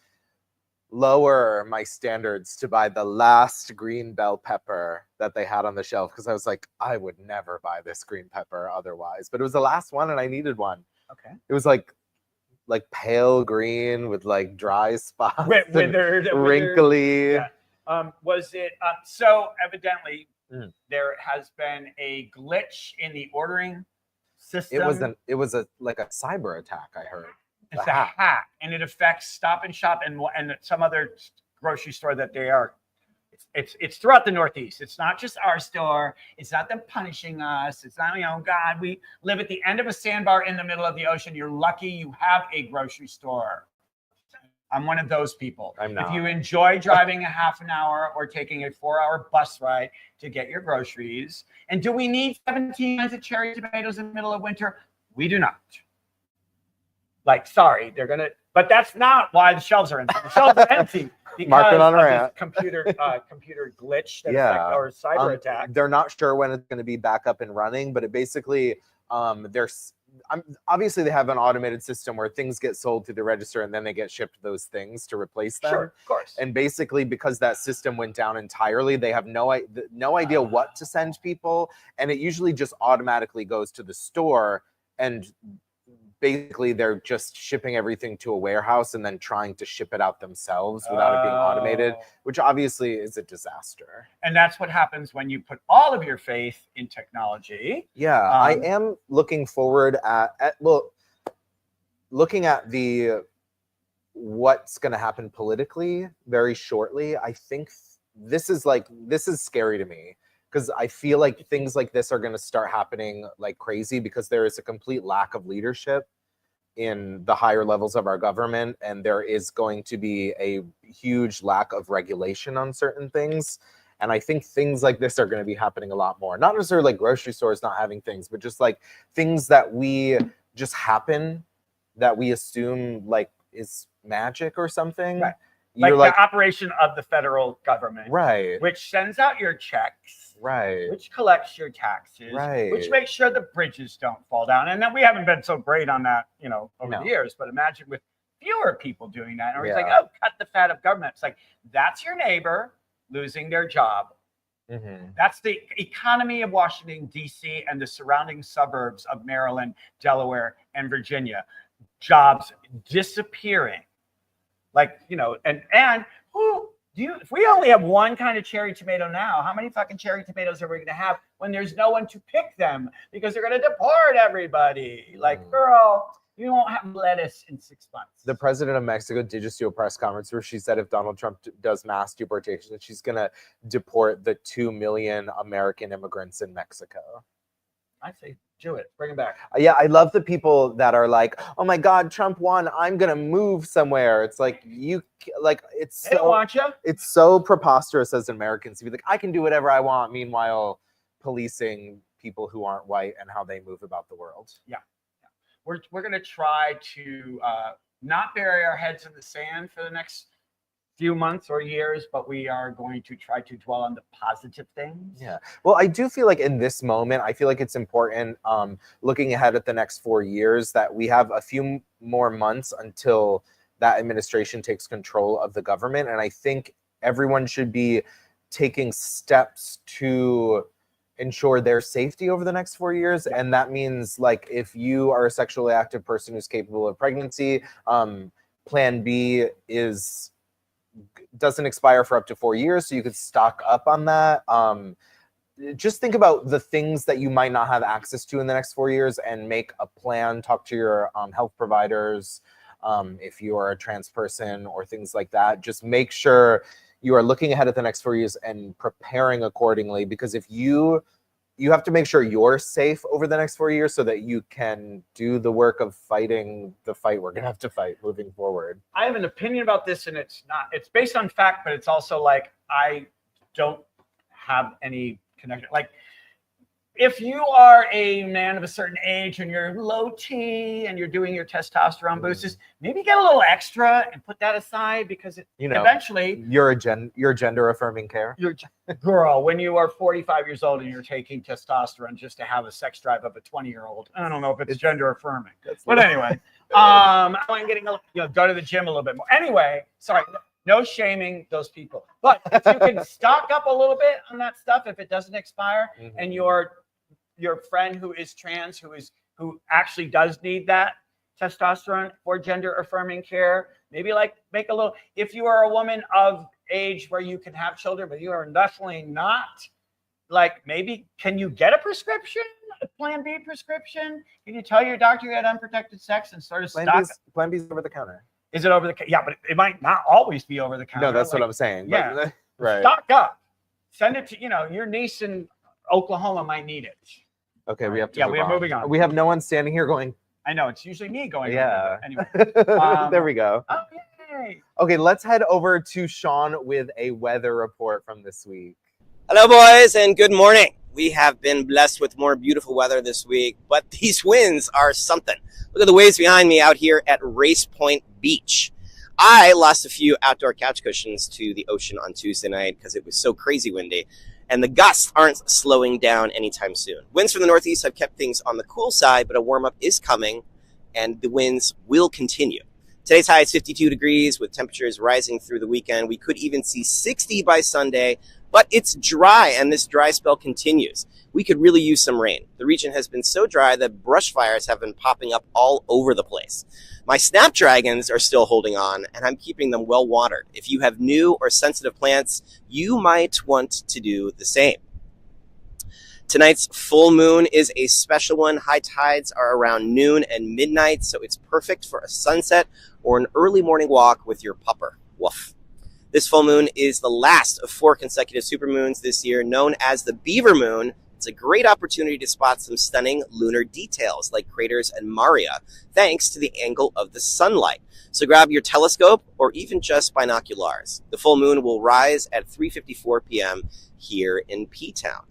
S3: lower my standards to buy the last green bell pepper that they had on the shelf, because I was like, I would never buy this green pepper otherwise. But it was the last one and I needed one.
S1: Okay.
S3: It was like pale green with like dry spots,
S1: withered,
S3: wrinkly.
S1: Yeah. Was it so evidently there has been a glitch in the ordering system?
S3: It was like a cyber attack, I heard.
S1: It's a hack, and it affects Stop and Shop and some other grocery store that they are. It's throughout the Northeast. It's not just our store. It's not them punishing us. It's not, God, we live at the end of a sandbar in the middle of the ocean. You're lucky you have a grocery store. I'm one of those people.
S3: I'm not.
S1: If you enjoy driving a half an hour or taking a 4-hour bus ride to get your groceries, and do we need 17 kinds of cherry tomatoes in the middle of winter? We do not. Like, sorry, they're gonna, but that's not why the shelves are empty. The shelves are empty because of this computer glitch or cyber attack.
S3: They're not sure when it's going to be back up and running, but it basically obviously they have an automated system where things get sold through the register and then they get shipped those things to replace them.
S1: Sure, of course.
S3: And basically, because that system went down entirely, they have no idea what to send people, and it usually just automatically goes to the store, and basically they're just shipping everything to a warehouse and then trying to ship it out themselves without it being automated, which obviously is a disaster.
S1: And that's what happens when you put all of your faith in technology.
S3: Yeah, I am looking forward looking at what's going to happen politically very shortly. I think this is scary to me, because I feel like things like this are going to start happening like crazy, because there is a complete lack of leadership in the higher levels of our government, and there is going to be a huge lack of regulation on certain things. And I think things like this are going to be happening a lot more. Not necessarily like grocery stores not having things, but just like things that we just happen that we assume like is magic or something.
S1: Right. Like the operation of the federal government,
S3: right?
S1: Which sends out your checks,
S3: right?
S1: Which collects your taxes,
S3: right?
S1: Which makes sure the bridges don't fall down. And then we haven't been so great on that, over the years. But imagine with fewer people doing that, and it's like, oh, cut the fat of government. It's like, that's your neighbor losing their job. That's the economy of Washington, D.C. and the surrounding suburbs of Maryland, Delaware, and Virginia. jobs disappearing. Like, you know, and who do you, if we only have one kind of cherry tomato now, how many fucking cherry tomatoes are we going to have when there's no one to pick them because they're going to deport everybody? Like, girl, you won't have lettuce in 6 months.
S3: The president of Mexico did just do a press conference where she said if Donald Trump does mass deportation, she's going to deport the 2 million American immigrants in Mexico.
S1: I say do it. Bring them back.
S3: Yeah, I love the people that are like, oh my God, Trump won. I'm going to move somewhere. It's like, it's
S1: They don't want you.
S3: It's so preposterous as Americans to be like, I can do whatever I want. Meanwhile, policing people who aren't white and how they move about the world.
S1: Yeah. We're going to try to not bury our heads in the sand for the next few months or years, but we are going to try to dwell on the positive things.
S3: Yeah. Well, I do feel like in this moment, I feel like it's important looking ahead at the next 4 years that we have a few more months until that administration takes control of the government. And I think everyone should be taking steps to ensure their safety over the next 4 years. And that means, like, if you are a sexually active person who's capable of pregnancy, Plan B doesn't expire for up to 4 years, so you could stock up on that. Just think about the things that you might not have access to in the next 4 years and make a plan. Talk to your health providers if you are a trans person or things like that. Just make sure you are looking ahead at the next 4 years and preparing accordingly, because if you have to make sure you're safe over the next 4 years so that you can do the work of fighting the fight we're gonna have to fight moving forward.
S1: I have an opinion about this, and it's based on fact, but it's also like, I don't have any connection. Like, if you are a man of a certain age and you're low T and you're doing your testosterone boosters, maybe get a little extra and put that aside, because eventually
S3: you're gender affirming care.
S1: Girl, when you are 45 years old and you're taking testosterone just to have a sex drive of a 20-year-old, I don't know if it's gender affirming. But anyway, I'm getting go to the gym a little bit more. Anyway, sorry. No shaming those people. But if you can stock up a little bit on that stuff, if it doesn't expire, and your friend who is trans, who actually does need that testosterone for gender affirming care, maybe like make a little, if you are a woman of age where you can have children, but you are definitely not, like, maybe can you get a prescription, a Plan B prescription? Can you tell your doctor you had unprotected sex and sort of stock?
S3: Plan B's over the counter.
S1: Is it over the? Yeah, but it might not always be over the counter.
S3: No, that's what I'm saying.
S1: Yeah,
S3: but, right.
S1: Stock up. Send it to your niece in Oklahoma might need it.
S3: Okay, we have to.
S1: Yeah, we are moving on.
S3: We have no one standing here going.
S1: I know, it's usually me going.
S3: Yeah.
S1: Anyway,
S3: there we go.
S1: Oh, yay.
S3: Okay, let's head over to Sean with a weather report from this week.
S4: Hello, boys, and good morning. We have been blessed with more beautiful weather this week, but these winds are something. Look at the waves behind me out here at Race Point Beach. I lost a few outdoor couch cushions to the ocean on Tuesday night because it was so crazy windy, and the gusts aren't slowing down anytime soon. Winds from the northeast have kept things on the cool side, but a warm-up is coming, and the winds will continue. Today's high is 52 degrees with temperatures rising through the weekend. We could even see 60 by Sunday, but it's dry, and this dry spell continues. We could really use some rain. The region has been so dry that brush fires have been popping up all over the place. My snapdragons are still holding on, and I'm keeping them well watered. If you have new or sensitive plants, you might want to do the same. Tonight's full moon is a special one. High tides are around noon and midnight, so it's perfect for a sunset or an early morning walk with your pupper. Woof. This full moon is the last of 4 consecutive supermoons this year, known as the Beaver Moon. It's a great opportunity to spot some stunning lunar details like craters and Maria, thanks to the angle of the sunlight. So grab your telescope or even just binoculars. The full moon will rise at 3:54 p.m. here in P-Town.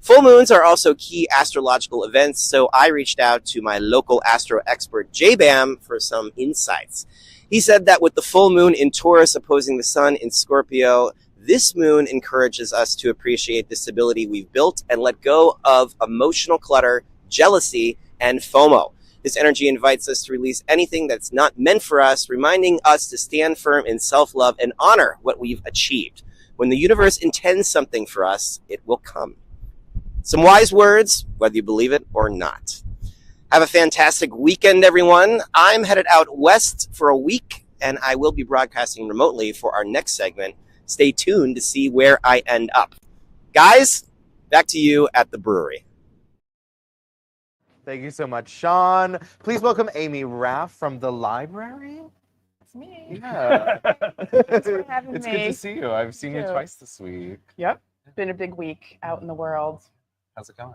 S4: Full moons are also key astrological events, so I reached out to my local astro expert, J-Bam, for some insights. He said that with the full moon in Taurus opposing the sun in Scorpio, this moon encourages us to appreciate the stability we've built and let go of emotional clutter, jealousy, and FOMO. This energy invites us to release anything that's not meant for us, reminding us to stand firm in self-love and honor what we've achieved. When the universe intends something for us, it will come. Some wise words, whether you believe it or not. Have a fantastic weekend, everyone. I'm headed out west for a week, and I will be broadcasting remotely for our next segment. Stay tuned to see where I end up. Guys, back to you at the brewery.
S3: Thank you so much, Sean. Please welcome Amy Raff from the library.
S5: It's me.
S3: Yeah.
S5: Thanks for having
S3: It's
S5: me.
S3: good to see you. I've seen you
S5: too.
S3: twice this week.
S5: Yep. Been a big week out in the world.
S3: How's it going?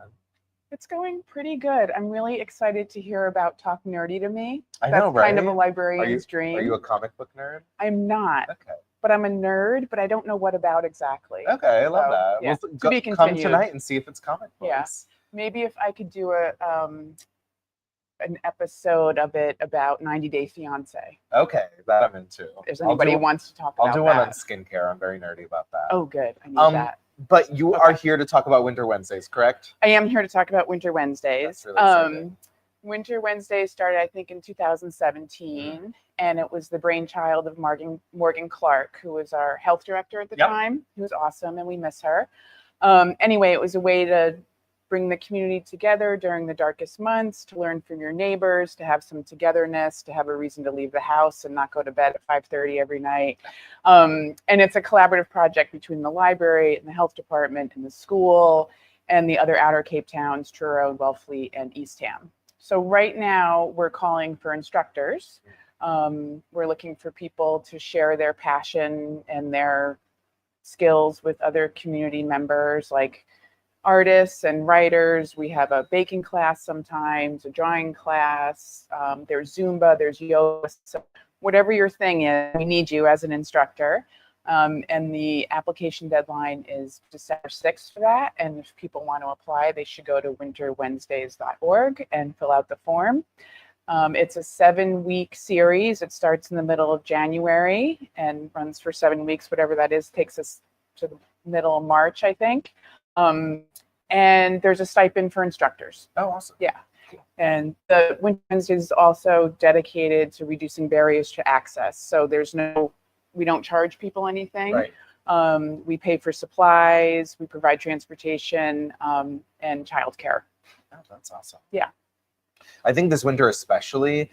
S5: It's going pretty good. I'm really excited to hear about Talk Nerdy to Me.
S3: I
S5: That's
S3: know, right?
S5: kind of a librarian's dream.
S3: Are you a comic book nerd?
S5: I'm not,
S3: Okay.
S5: but I'm a nerd, but I don't know what about exactly.
S3: Okay, I love
S5: So,
S3: that.
S5: yeah,
S3: Well,
S5: to be
S3: come
S5: continued.
S3: tonight and see if it's comic books.
S5: Yeah. Maybe if I could do an episode of it about 90 Day Fiance.
S3: Okay, that I'm into.
S5: If anybody wants to talk about
S3: I'll do one
S5: that.
S3: on skincare. I'm very nerdy about that.
S5: Oh, good. I need that.
S3: But you
S5: Okay.
S3: are here to talk about Winter Wednesdays, correct?
S5: I am here to talk about Winter Wednesdays.
S3: That's really exciting.
S5: Winter Wednesdays started, I think, in 2017, and it was the brainchild of Morgan Clark, who was our health director at the
S1: Yep.
S5: time. Who was awesome, and we miss her. Anyway, it was a way to bring the community together during the darkest months, to learn from your neighbors, to have some togetherness, to have a reason to leave the house and not go to bed at 5:30 every night. And it's a collaborative project between the library and the health department and the school and the other outer Cape towns, Truro, Wellfleet, and Eastham. So right now we're calling for instructors. We're looking for people to share their passion and their skills with other community members, like artists and writers. We have a baking class sometimes, a drawing class. There's Zumba, there's yoga. So whatever your thing is, we need you as an instructor. And the application deadline is December 6th for that. And if people want to apply, they should go to winterwednesdays.org and fill out the form. It's a 7-week series. It starts in the middle of January and runs for 7 weeks, whatever that is, takes us to the middle of March, I think. And there's a stipend for instructors.
S3: Oh, awesome.
S5: Yeah. And the Winter Wednesdays is also dedicated to reducing barriers to access. So we don't charge people anything.
S3: Right.
S5: We pay for supplies, we provide transportation, and childcare.
S3: Oh, that's awesome.
S5: Yeah.
S3: I think this winter especially,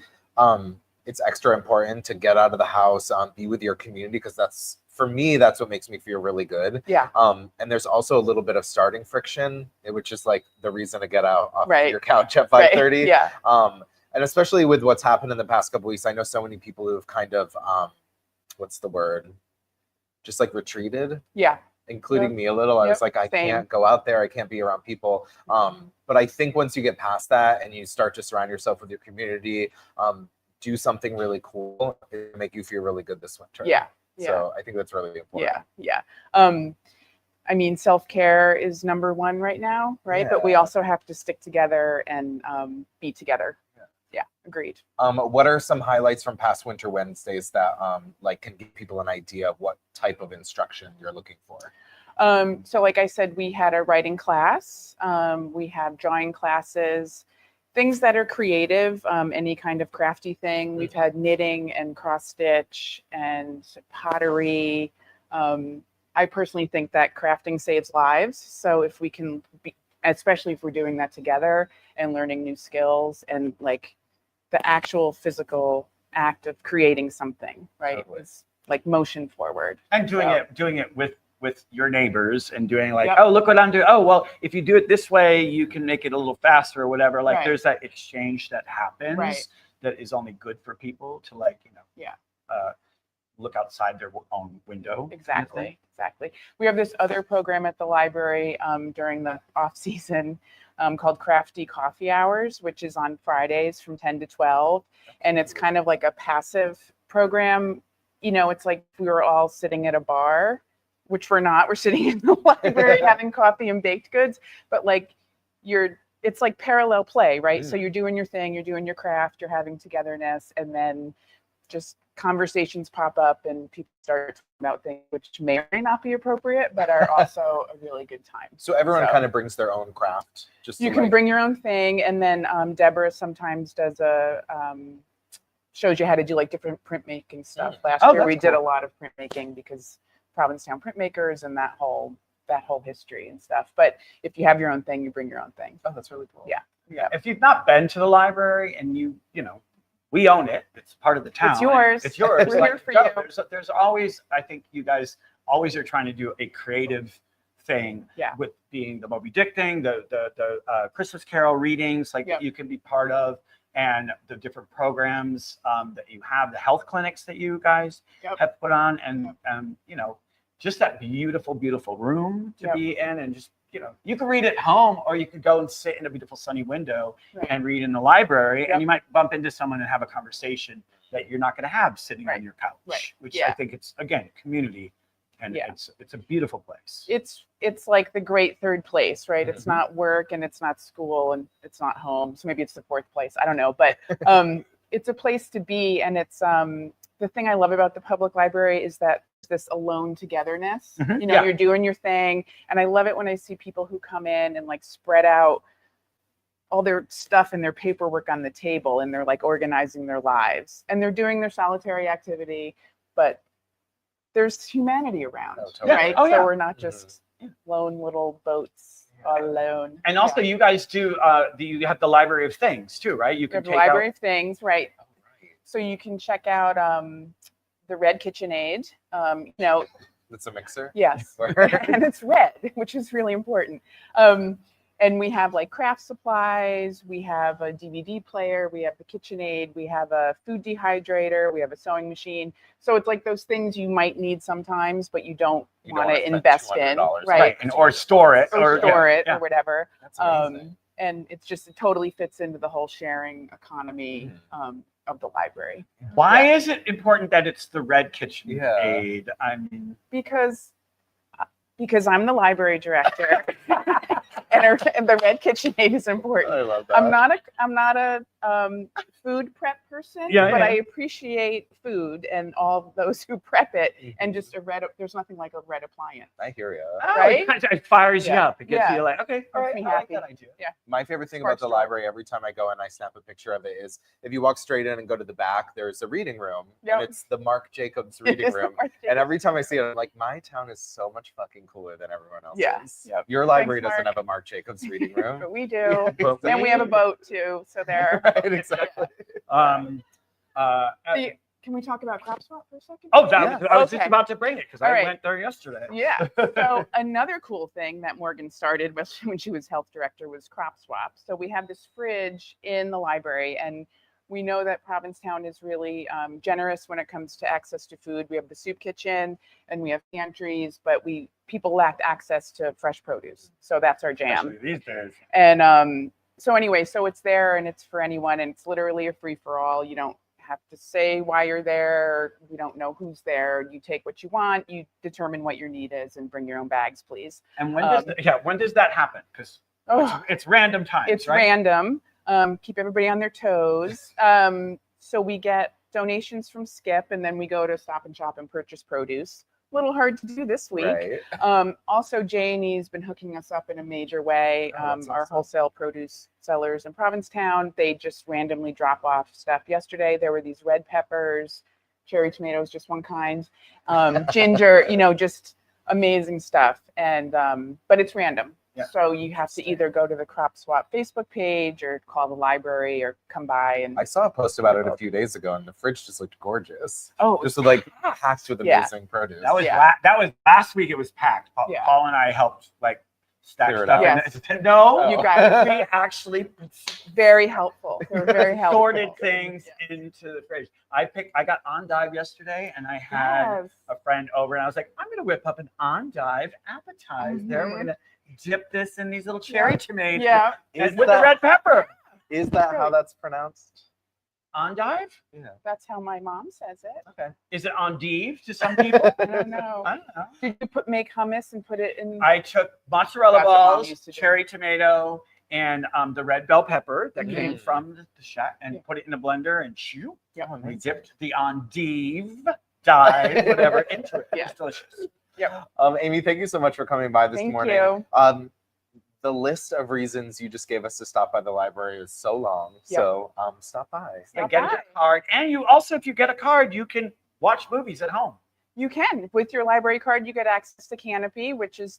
S3: it's extra important to get out of the house, be with your community, because for me, that's what makes me feel really good.
S5: Yeah.
S3: And there's also a little bit of starting friction, which is like the reason to get out off
S5: Right.
S3: your couch at 5:30.
S5: Right. Yeah.
S3: And especially with what's happened in the past couple weeks, I know so many people who have kind of, what's the word? Just like retreated.
S5: Yeah.
S3: Including me a little. I was like, I
S5: Same.
S3: can't go out there. I can't be around people. But I think once you get past that and you start to surround yourself with your community, do something really cool, it'll make you feel really good this winter.
S5: Yeah. Yeah.
S3: So I think that's really important.
S5: Yeah. I mean, self-care is number one right now, right? But we
S3: Yeah.
S5: also have to stick together and be together. Yeah, agreed.
S3: What are some highlights from past Winter Wednesdays that like can give people an idea of what type of instruction you're looking for?
S5: So like I said, we had a writing class. We have drawing classes, things that are creative, any kind of crafty thing. We've had knitting and cross stitch and pottery. I personally think that crafting saves lives. So if we can especially if we're doing that together and learning new skills and like the actual physical act of creating something, right?
S3: Totally.
S5: It's like motion forward.
S1: And doing it with your neighbors and doing like,
S5: Yep.
S1: oh, look what I'm doing. Oh, well, if you do it this way, you can make it a little faster or whatever. Like
S5: Right.
S1: there's that exchange that happens
S5: Right.
S1: that is only good for people to like,
S5: Yeah.
S1: look outside their own window.
S5: Exactly. We have this other program at the library during the off season called Crafty Coffee Hours, which is on Fridays from 10 to 12. And it's kind of like a passive program. It's like we were all sitting at a bar, which we're not. We're sitting in the library having coffee and baked goods, but like it's like parallel play, right? So you're doing your thing, you're doing your craft, you're having togetherness, and then just conversations pop up and people start talking about things which may or may not be appropriate, but are also a really good time.
S3: So everyone kind of brings their own craft.
S5: You can bring your own thing, and then Deborah sometimes does shows you how to do like different printmaking stuff. Last year we did a lot of printmaking because Provincetown printmakers and that whole history and stuff. But if you have your own thing, you bring your own thing.
S3: Oh, that's really cool.
S5: Yeah.
S1: Yeah. If you've not been to the library and you know, we own it. It's part of the town.
S5: It's yours.
S1: It's yours.
S5: We're here for you.
S1: There's always, I think you guys always are trying to do a creative thing with being the Moby Dick thing, the Christmas Carol readings, like that you can be part of, and the different programs that you have, the health clinics that you guys have put on, and you know, just that beautiful, beautiful room to be in, and just, you know, you can read at home, or you could go and sit in a beautiful sunny window and read in the library, and you might bump into someone and have a conversation that you're not going to have sitting on your couch, which I think it's, again, community, and it's a beautiful place.
S5: It's like the great third place, right? It's not work, and it's not school, and it's not home. So maybe it's the fourth place. I don't know, but it's a place to be, and it's the thing I love about the public library is that this alone togetherness. You know, you're doing your thing, and I love it when I see people who come in and like spread out all their stuff and their paperwork on the table, and they're like organizing their lives, and they're doing their solitary activity, but there's humanity around, right? So we're not just lone little boats all alone.
S1: And also, you guys do you have the Library of Things too, right? You can
S5: take the Library of Things, right? So you can check out the Red KitchenAid. You know,
S3: it's a mixer.
S5: Yes, and it's red, which is really important. And we have like craft supplies. We have a DVD player. We have the KitchenAid. We have a food dehydrator. We have a sewing machine. So it's like those things you might need sometimes, but you don't want to invest in, right?
S1: And, or store it,
S5: or whatever. That's amazing. And it's just, it totally fits into the whole sharing economy of the library.
S1: Why is it important that it's the Red KitchenAid? I mean,
S5: because I'm the library director, and the Red KitchenAid is important. I love that. I'm not a food prep person, but I appreciate food and all those who prep it. And just there's nothing like a red appliance.
S3: I hear you.
S5: Right?
S1: It fires you up. It gets you like, okay, all right,
S5: me
S1: happy.
S5: I like that idea. Yeah.
S3: My favorite thing about the library, every time I go and I snap a picture of it, is if you walk straight in and go to the back, there's a reading room, and it's the Marc Jacobs reading room. And every time I see it, I'm like, my town is so much fucking cooler than everyone else's.
S5: Yeah.
S3: Your library doesn't have a Marc Jacobs reading room.
S5: But we do. And we have a boat too. So there.
S3: Right, exactly.
S5: Can we talk about Crop Swap for a second?
S1: Oh, I was just about to bring it because I went there yesterday.
S5: Yeah. So another cool thing that Morgan started when she was health director was Crop Swap. So we have this fridge in the library, and we know that Provincetown is really generous when it comes to access to food. We have the soup kitchen and we have pantries, but people lacked access to fresh produce. So that's our jam.
S1: Especially these days.
S5: And so anyway, so it's there and it's for anyone, and it's literally a free for all. You don't have to say why you're there. We don't know who's there. You take what you want. You determine what your need is and bring your own bags, please.
S1: And when does that happen? Because it's random times.
S5: It's
S1: right?
S5: random. Keep everybody on their toes. So we get donations from Skip, and then we go to Stop and Shop and purchase produce. A little hard to do this week. Right. Also, J&E's been hooking us up in a major way. Our wholesale produce sellers in Provincetown, they just randomly drop off stuff. Yesterday, there were these red peppers, cherry tomatoes, just one kind, ginger, just amazing stuff. And but it's random. Yeah. So you have to either go to the Crop Swap Facebook page or call the library or come by. And
S3: I saw a post about it a few days ago, and the fridge just looked gorgeous.
S5: Oh,
S3: just with packed with amazing produce.
S1: That was last week. It was packed. Paul and I helped stack stuff.
S5: Yes.
S1: You guys, we actually
S5: very helpful. They were very helpful.
S1: Sorted things into the fridge. I got endive yesterday, and I had a friend over, and I was like, I'm gonna whip up an endive appetizer. We're gonna dip this in these little cherry tomatoes with the red pepper.
S3: Is that how that's pronounced?
S1: Endive?
S3: Yeah.
S5: That's how my mom says it.
S3: Okay.
S1: Is it endive to some people?
S5: I don't know. Did you make hummus and put it in?
S1: I took mozzarella balls, cherry tomato, and the red bell pepper that came from the shack, and put it in a blender and chew.
S5: Yeah.
S1: And we dipped the endive, whatever, into it.
S5: Yeah.
S1: It's delicious.
S5: Yeah.
S3: Amy, thank you so much for coming by this morning.
S5: Thank you.
S3: The list of reasons you just gave us to stop by the library is so long. So stop by.
S1: Get a card. And you also, if you get a card, you can watch movies at home.
S5: You can. With your library card, you get access to Canopy, which is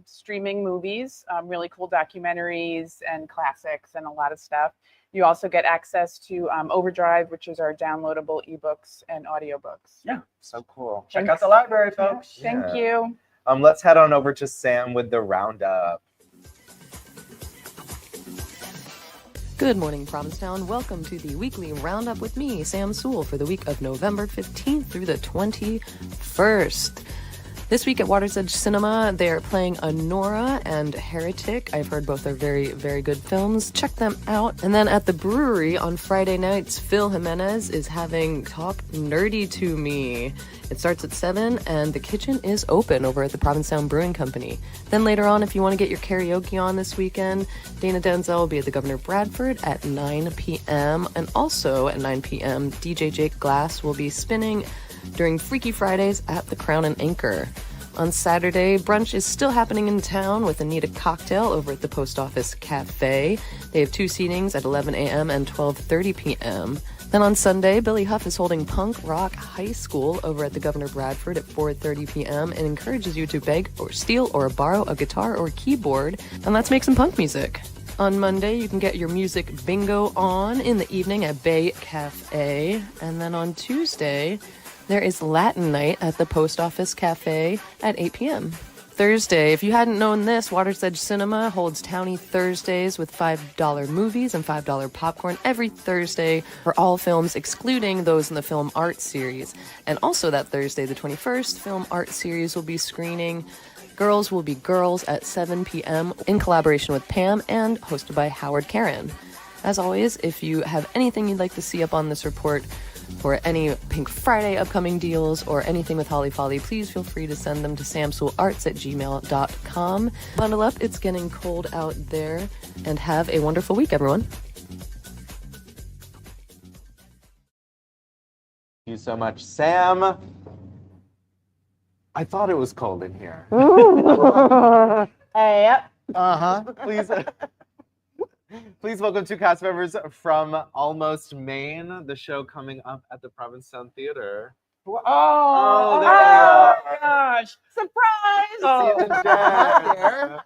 S5: streaming movies, really cool documentaries and classics and a lot of stuff. You also get access to Overdrive, which is our downloadable ebooks and audiobooks.
S1: Yeah, so cool. Check out the library, folks.
S5: Thank you.
S3: Let's head on over to Sam with the roundup.
S6: Good morning, Provincetown. Welcome to the weekly roundup with me, Sam Sewell, for the week of November 15th through the 21st. This week at Water's Edge Cinema, they are playing Honora and Heretic. I've heard both are very, very good films. Check them out. And then at the brewery on Friday nights, Phil Jimenez is having Talk Nerdy to Me. It starts at 7, and the kitchen is open over at the Provincetown Brewing Company. Then later on, if you want to get your karaoke on this weekend, Dana Denzel will be at the Governor Bradford at 9 p.m. And also at 9 p.m., DJ Jake Glass will be spinning during Freaky Fridays at the Crown and Anchor. On Saturday, brunch is still happening in town with Anita Cocktail over at the Post Office Cafe. They have 2 seatings at 11 a.m. and 12:30 p.m. Then on Sunday, Billy Huff is holding Punk Rock High School over at the Governor Bradford at 4:30 p.m. and encourages you to beg or steal or borrow a guitar or keyboard, and let's make some punk music. On Monday, you can get your music bingo on in the evening at Bay Cafe. And then on Tuesday, there is Latin night at the Post Office Cafe at 8 p.m. Thursday, if you hadn't known this, Water's Edge Cinema holds Townie Thursdays with $5 movies and $5 popcorn every Thursday for all films, excluding those in the Film Art Series. And also that Thursday, the 21st, Film Art Series will be screening Girls Will Be Girls at 7 p.m. in collaboration with Pam and hosted by Howard Karen. As always, if you have anything you'd like to see up on this report, for any Pink Friday upcoming deals or anything with Holly Folly, please feel free to send them to samsewellarts@gmail.com. Bundle up, it's getting cold out there, and have a wonderful week, everyone.
S3: Thank you so much, Sam. I thought it was cold in here.
S7: Yep.
S3: Please welcome 2 cast members from Almost Maine, the show coming up at the Provincetown Theater.
S1: Oh,
S3: there you
S1: my gosh.
S7: Surprise!
S1: Oh,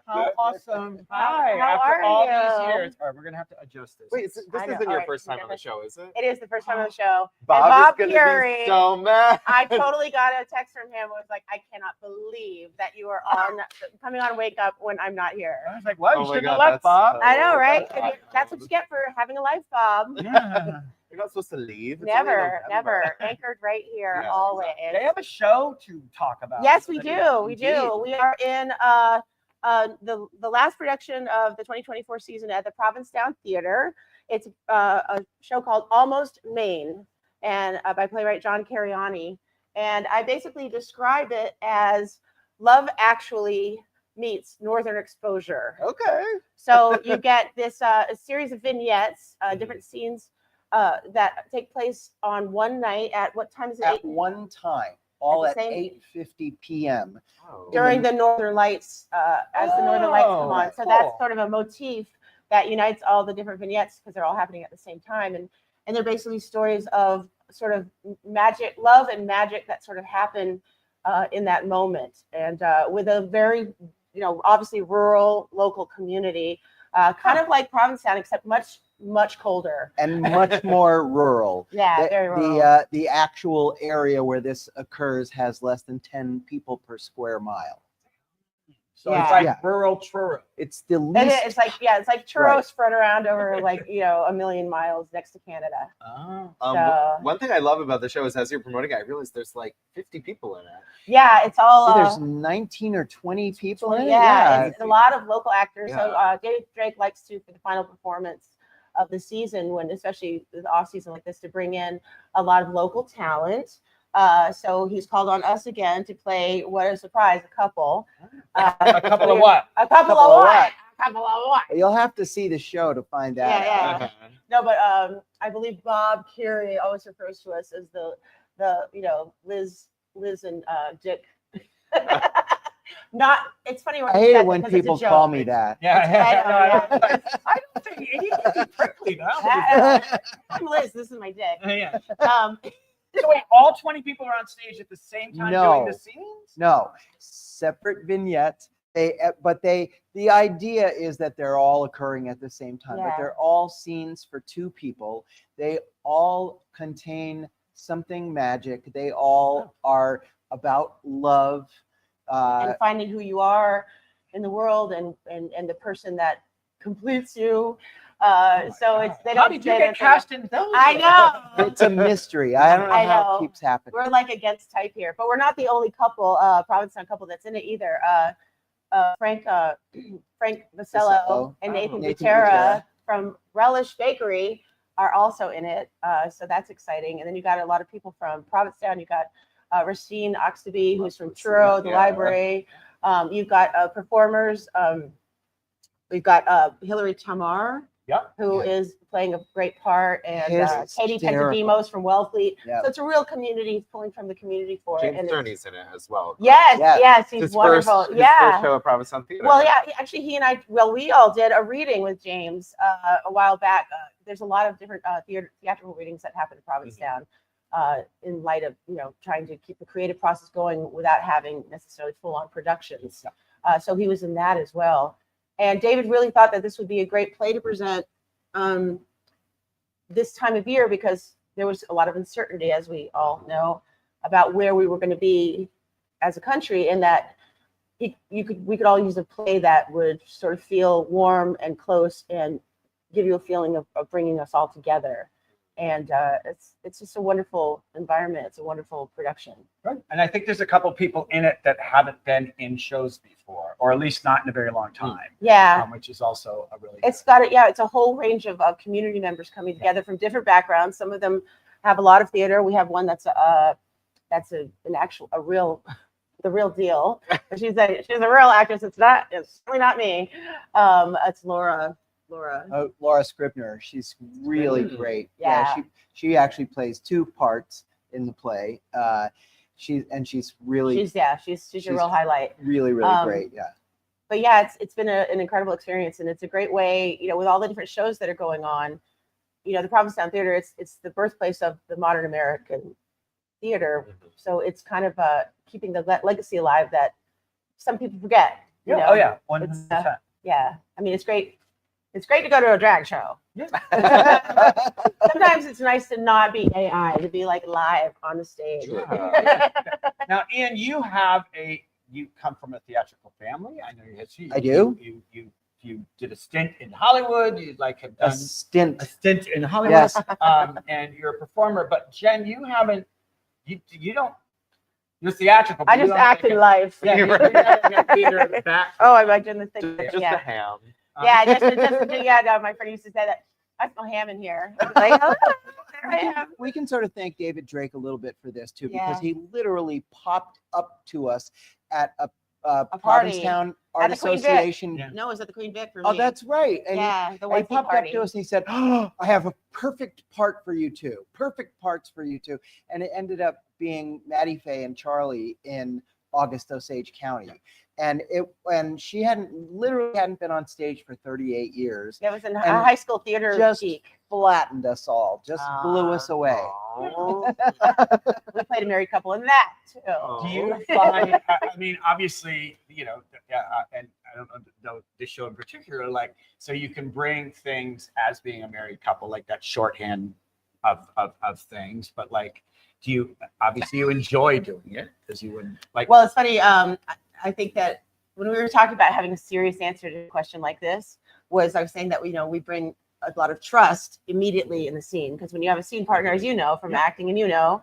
S1: how awesome. Hi.
S7: How
S1: After
S7: are
S1: all
S7: you?
S1: these years. All right, we're going to have to adjust this.
S3: Wait, this
S7: I know.
S3: isn't
S7: All
S3: your
S7: right,
S3: first time on the
S7: yeah.
S3: show, is it?
S7: It is the first time on the show.
S3: Bob
S7: Bob
S3: is going to
S7: Fury.
S3: be so mad.
S7: I totally got a text from him. Was like, I cannot believe that you are coming on Wake Up when I'm not here.
S1: I was like, what?
S3: Oh
S1: You
S3: my
S1: shouldn't
S3: God,
S1: have left,
S3: that's
S1: Bob.
S7: I know, right?
S3: God.
S7: That's what you get for having a life, Bob.
S1: Yeah.
S3: You're not supposed to leave. It's only
S7: Never,
S3: November.
S7: never. Anchored right here,
S3: Yeah,
S7: always.
S1: They have a show to talk about.
S7: Yes, we do. We
S1: Indeed.
S7: do. We are in the last production of the 2024 season at the Provincetown Theater. It's a show called Almost Maine, and by playwright John Cariani. And I basically describe it as Love Actually meets Northern Exposure.
S3: Okay.
S7: So you get this a series of vignettes, different scenes that take place on one night at what time is it?
S8: At one time, all
S7: At
S8: at
S7: the same-
S8: 8:50 p.m.
S3: Oh.
S7: During the Northern Lights, as the Northern Lights come on. So that's
S1: cool.
S7: sort of a motif that unites all the different vignettes because they're all happening at the same time. And they're basically stories of sort of magic, love and magic that sort of happen in that moment. And with a very, obviously rural local community, kind of like Provincetown, except much, much colder.
S8: and much more rural.
S7: Yeah, very rural.
S8: The actual area where this occurs has less than 10 people per square mile.
S1: So
S7: Yeah.
S1: it's like
S8: Yeah.
S1: rural churro.
S8: It's the
S7: And
S8: least.
S7: it's like churros spread around over like, a million miles next to Canada.
S1: Oh.
S7: So-
S3: One thing I love about the show is as you're promoting it, I realized there's like 50 people in it.
S7: Yeah, it's all.
S8: There's 19 or 20 people in it.
S7: Yeah, it's a lot of local actors. So
S3: Yeah.
S7: David Drake likes to, for the final performance of the season, when especially the off season like this, to bring in a lot of local talent. So he's called on us again to play, what a surprise, a couple.
S1: A couple of what?
S7: A couple of what? A couple of what?
S8: You'll have to see the show to find out.
S7: Yeah. No, but I believe Bob Curie always refers to us as the Liz and Dick. Not. It's funny when
S8: I
S7: he
S8: hate
S7: says
S8: it when
S7: because it's a
S8: people
S7: joke.
S8: call me that.
S1: Yeah. I don't think he prickly now.
S7: I'm Liz. This is my dick.
S1: Yeah. So wait, all 20 people are on stage at the same time doing the scenes?
S8: No, separate vignettes. The idea is that they're all occurring at the same time, but they're all scenes for two people. They all contain something magic. They all are about love.
S7: And finding who you are in the world and the person that completes you. So it's they don't.
S1: How did you get cast in those?
S7: I know.
S8: It's a mystery. I don't know how it keeps happening.
S7: We're like against type here, but we're not the only couple, Provincetown couple that's in it either. Frank Vasello and Nathan Butera from Relish Bakery are also in it. So that's exciting. And then you got a lot of people from Provincetown. You got Racine Oxtoby, who's from Truro, the library. You've got performers. We've got Hilary Tamar, who is playing a great part, and Katie Pentadimos from Wellfleet. So it's a real community, pulling from the community for it.
S3: James Cerny's in it as well.
S7: Yes, he's wonderful.
S3: His first show at Provincetown Theater.
S7: Well, actually, he and I, we all did a reading with James a while back. There's a lot of different theatrical readings that happen in Provincetown in light of, trying to keep the creative process going without having necessarily full-on productions. So he was in that as well. And David really thought that this would be a great play to present this time of year, because there was a lot of uncertainty, as we all know, about where we were going to be as a country, and that we could all use a play that would sort of feel warm and close and give you a feeling of bringing us all together. And it's just a wonderful environment. It's a wonderful production.
S1: Right. And I think there's a couple people in it that haven't been in shows before, or at least not in a very long time.
S7: Yeah.
S1: Which is also a really.
S7: It's got it. Yeah, it's a whole range of community members coming together from different backgrounds. Some of them have a lot of theater. We have one that's the real deal. She's a real actress. It's certainly not me. It's Laura
S8: Scribner. She's really great.
S7: Yeah.
S8: She actually plays two parts in the play. She's a real highlight. Really great. Yeah.
S7: But yeah, it's been an incredible experience, and it's a great way, with all the different shows that are going on. The Provincetown Theater, it's the birthplace of the modern American theater. So it's kind of keeping the legacy alive that some people forget.
S1: Oh yeah, 100%.
S7: Yeah, I mean, it's great. It's great to go to a drag show. Yeah. Sometimes it's nice to not be AI, to be like live on the stage.
S1: Now, Ian, you come from a theatrical family. I know your history.
S8: I do.
S1: You did a stint in Hollywood. You have done
S8: a stint
S1: in Hollywood.
S8: Yes.
S1: And you're a performer. But Jen, you haven't. You don't. You're theatrical.
S7: I just act in life.
S1: Yeah, you're theater at the back.
S7: Oh, I imagine the thing.
S3: Just a ham.
S7: Yeah, no, my friend used to say that. I smell ham in here. Like, oh, there I am.
S8: We can sort of thank David Drake a little bit for this too, because he literally popped up to us at a Provincetown Art Association.
S7: Yeah. No, it was at the Queen Vic for me.
S8: Oh, that's right. And
S7: he
S8: popped
S7: party.
S8: up to us and he said, "Oh, I have a perfect part for you two. Perfect parts for you two." And it ended up being Maddie Faye and Charlie in August Osage County. And she literally hadn't been on stage for 38 years.
S7: It was in a high school theater.
S8: Just
S7: geek.
S8: Flattened us all. Just blew us away.
S7: We played a married couple in that too.
S1: Do you find? I mean, obviously, and I don't know this show in particular. Like, so you can bring things as being a married couple, like that shorthand of things. But like, you enjoy doing it because you wouldn't like.
S7: Well, it's funny. I think that when we were talking about having a serious answer to a question like this, I was saying that we bring a lot of trust immediately in the scene, because when you have a scene partner, as you know from acting, and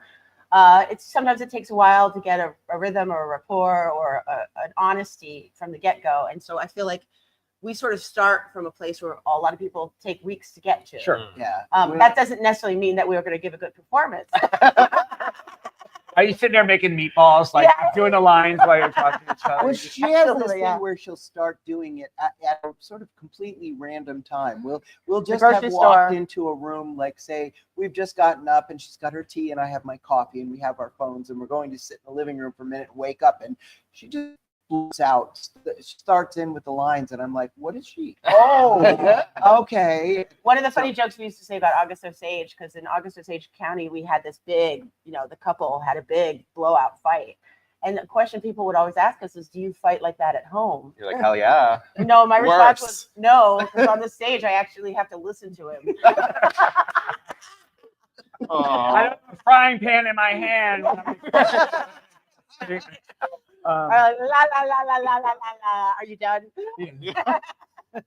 S7: sometimes it takes a while to get a rhythm or a rapport or an honesty from the get-go. And so I feel like we sort of start from a place where a lot of people take weeks to get to.
S1: Sure.
S8: Yeah.
S7: That doesn't necessarily mean that we are going to give a good performance.
S1: Are you sitting there making meatballs, like doing the lines while you're talking to each other?
S8: Well, she has this thing where she'll start doing it at a sort of completely random time. We'll just have walked into a room, like say we've just gotten up and she's got her tea and I have my coffee and we have our phones and we're going to sit in the living room for a minute and wake up, and she just blurts out, starts in with the lines, and I'm like, what is she? Oh, okay.
S7: One of the funny jokes we used to say about August Osage, because in August Osage County, we had this big, the couple had a big blowout fight. And the question people would always ask us is, do you fight like that at home?
S3: You're like, hell yeah.
S7: No, my response was no, because on the stage, I actually have to listen to him.
S1: I have a frying pan in my hand.
S7: La, la, la, la, la, la, la. Are you done?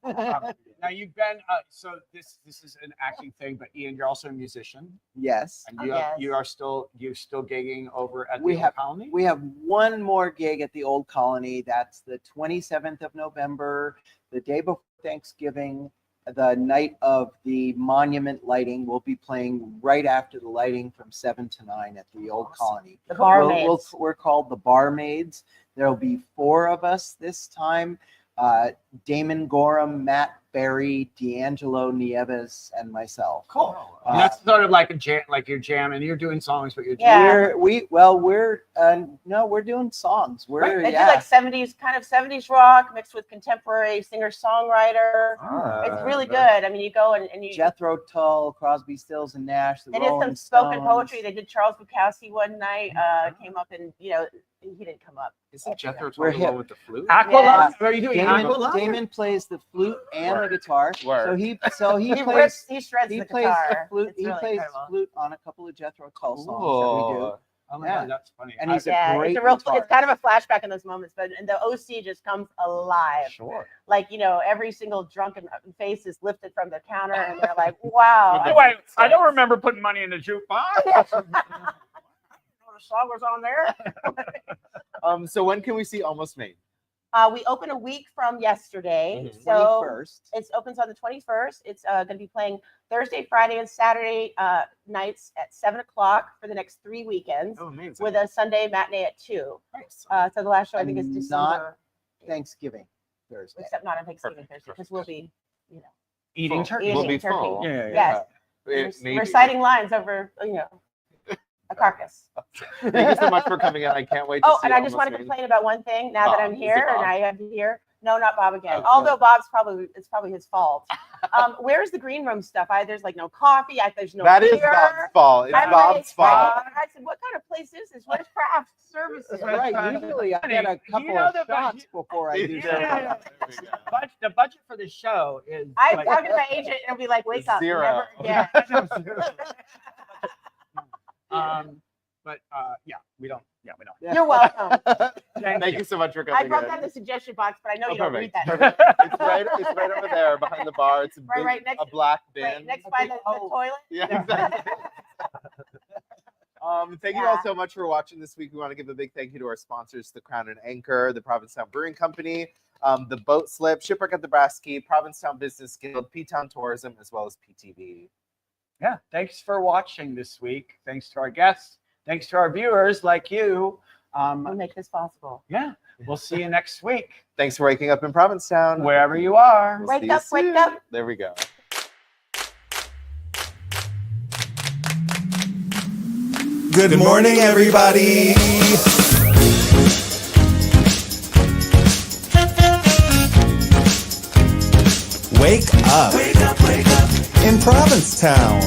S1: Now you've been so this is an acting thing, but Ian, you're also a musician.
S8: Yes.
S1: And you're still gigging over at the Old Colony?
S8: We have one more gig at the Old Colony. That's the 27th of November, the day before Thanksgiving, the night of the monument lighting. We'll be playing right after the lighting from 7 to 9 at the Old Colony.
S7: The Barmaids.
S8: We're called the Barmaids. There'll be 4 of us this time. Damon Gorham, Matt Berry, D'Angelo Nieves, and myself.
S1: Cool. That's sort of like a jam, like you're jamming. You're doing songs, but you're
S7: jamming.
S8: We're doing songs.
S7: They do like 70s, kind of 70s rock mixed with contemporary singer-songwriter. It's really good. I mean, you go and you
S8: Jethro Tull, Crosby, Stills and Nash.
S7: They did some spoken poetry. They did Charles Bukowski one night. Came up and he didn't come up.
S3: Isn't Jethro Tull the one with the flute?
S1: Aqualung. What are you doing?
S8: Damon plays the flute and the guitar. So he
S7: he
S8: plays
S7: the
S8: guitar.
S7: guitar.
S8: Flute. He plays flute on a couple of Jethro Tull songs that we do.
S1: Oh my God, that's funny.
S8: And he's a great
S7: it's kind of a flashback in those moments, but the OC just comes alive.
S1: Sure.
S7: Like, every single drunken face is lifted from the counter and they're like, wow.
S1: I don't remember putting money in the jukebox. The song was on there.
S3: So when can we see Almost Made?
S7: We open a week from yesterday.
S8: Mm-hmm.
S7: So
S8: 21st.
S7: It opens on the 21st. It's going to be playing Thursday, Friday, and Saturday nights at 7 o'clock for the next 3 weekends.
S3: Oh, amazing.
S7: With a Sunday matinee at 2.
S3: Nice.
S7: So the last show I think is December.
S8: Thanksgiving Thursday.
S7: Except not on Thanksgiving Thursday, because we'll be,
S1: Eating turkey.
S3: We'll be full.
S7: Yes.
S3: Maybe.
S7: Reciting lines over, a carcass.
S3: Thank you so much for coming in. I can't wait to see
S7: and I just want to complain about one thing now that I'm here and I have to hear. No, not Bob again.
S3: Okay.
S7: Although it's probably his fault. Where's the green room stuff? There's like no coffee. There's no
S3: That
S7: beer.
S3: is Bob's fault. It's Bob's fault.
S7: I said, what kind of place is this? Where's craft services?
S8: Right. Usually I get a couple of shots before I do that.
S1: The budget for the show is.
S7: I'm talking to my agent and I'll be like, wake up.
S3: 0.
S7: Never again.
S1: We don't.
S7: You're welcome.
S3: Thank you so much for coming.
S7: I brought down the suggestion box, but I know you don't read that.
S3: It's right over there behind the bar. It's a black bin.
S7: Right next by the toilet.
S3: Yeah, exactly. Thank you all so much for watching this week. We want to give a big thank you to our sponsors, the Crown and Anchor, the Provincetown Brewing Company, the Boat Slip, Shipwreck at the Brasky, Provincetown Business Guild, P-Town Tourism, as well as PTV.
S1: Yeah, thanks for watching this week. Thanks to our guests. Thanks to our viewers like you.
S7: We'll make this possible.
S1: Yeah, we'll see you next week.
S3: Thanks for waking up in Provincetown.
S1: Wherever you are.
S3: We'll
S7: Wake up, wake up.
S3: There we go.
S2: Good morning, everybody. Wake up. Wake up, wake up. In Provincetown.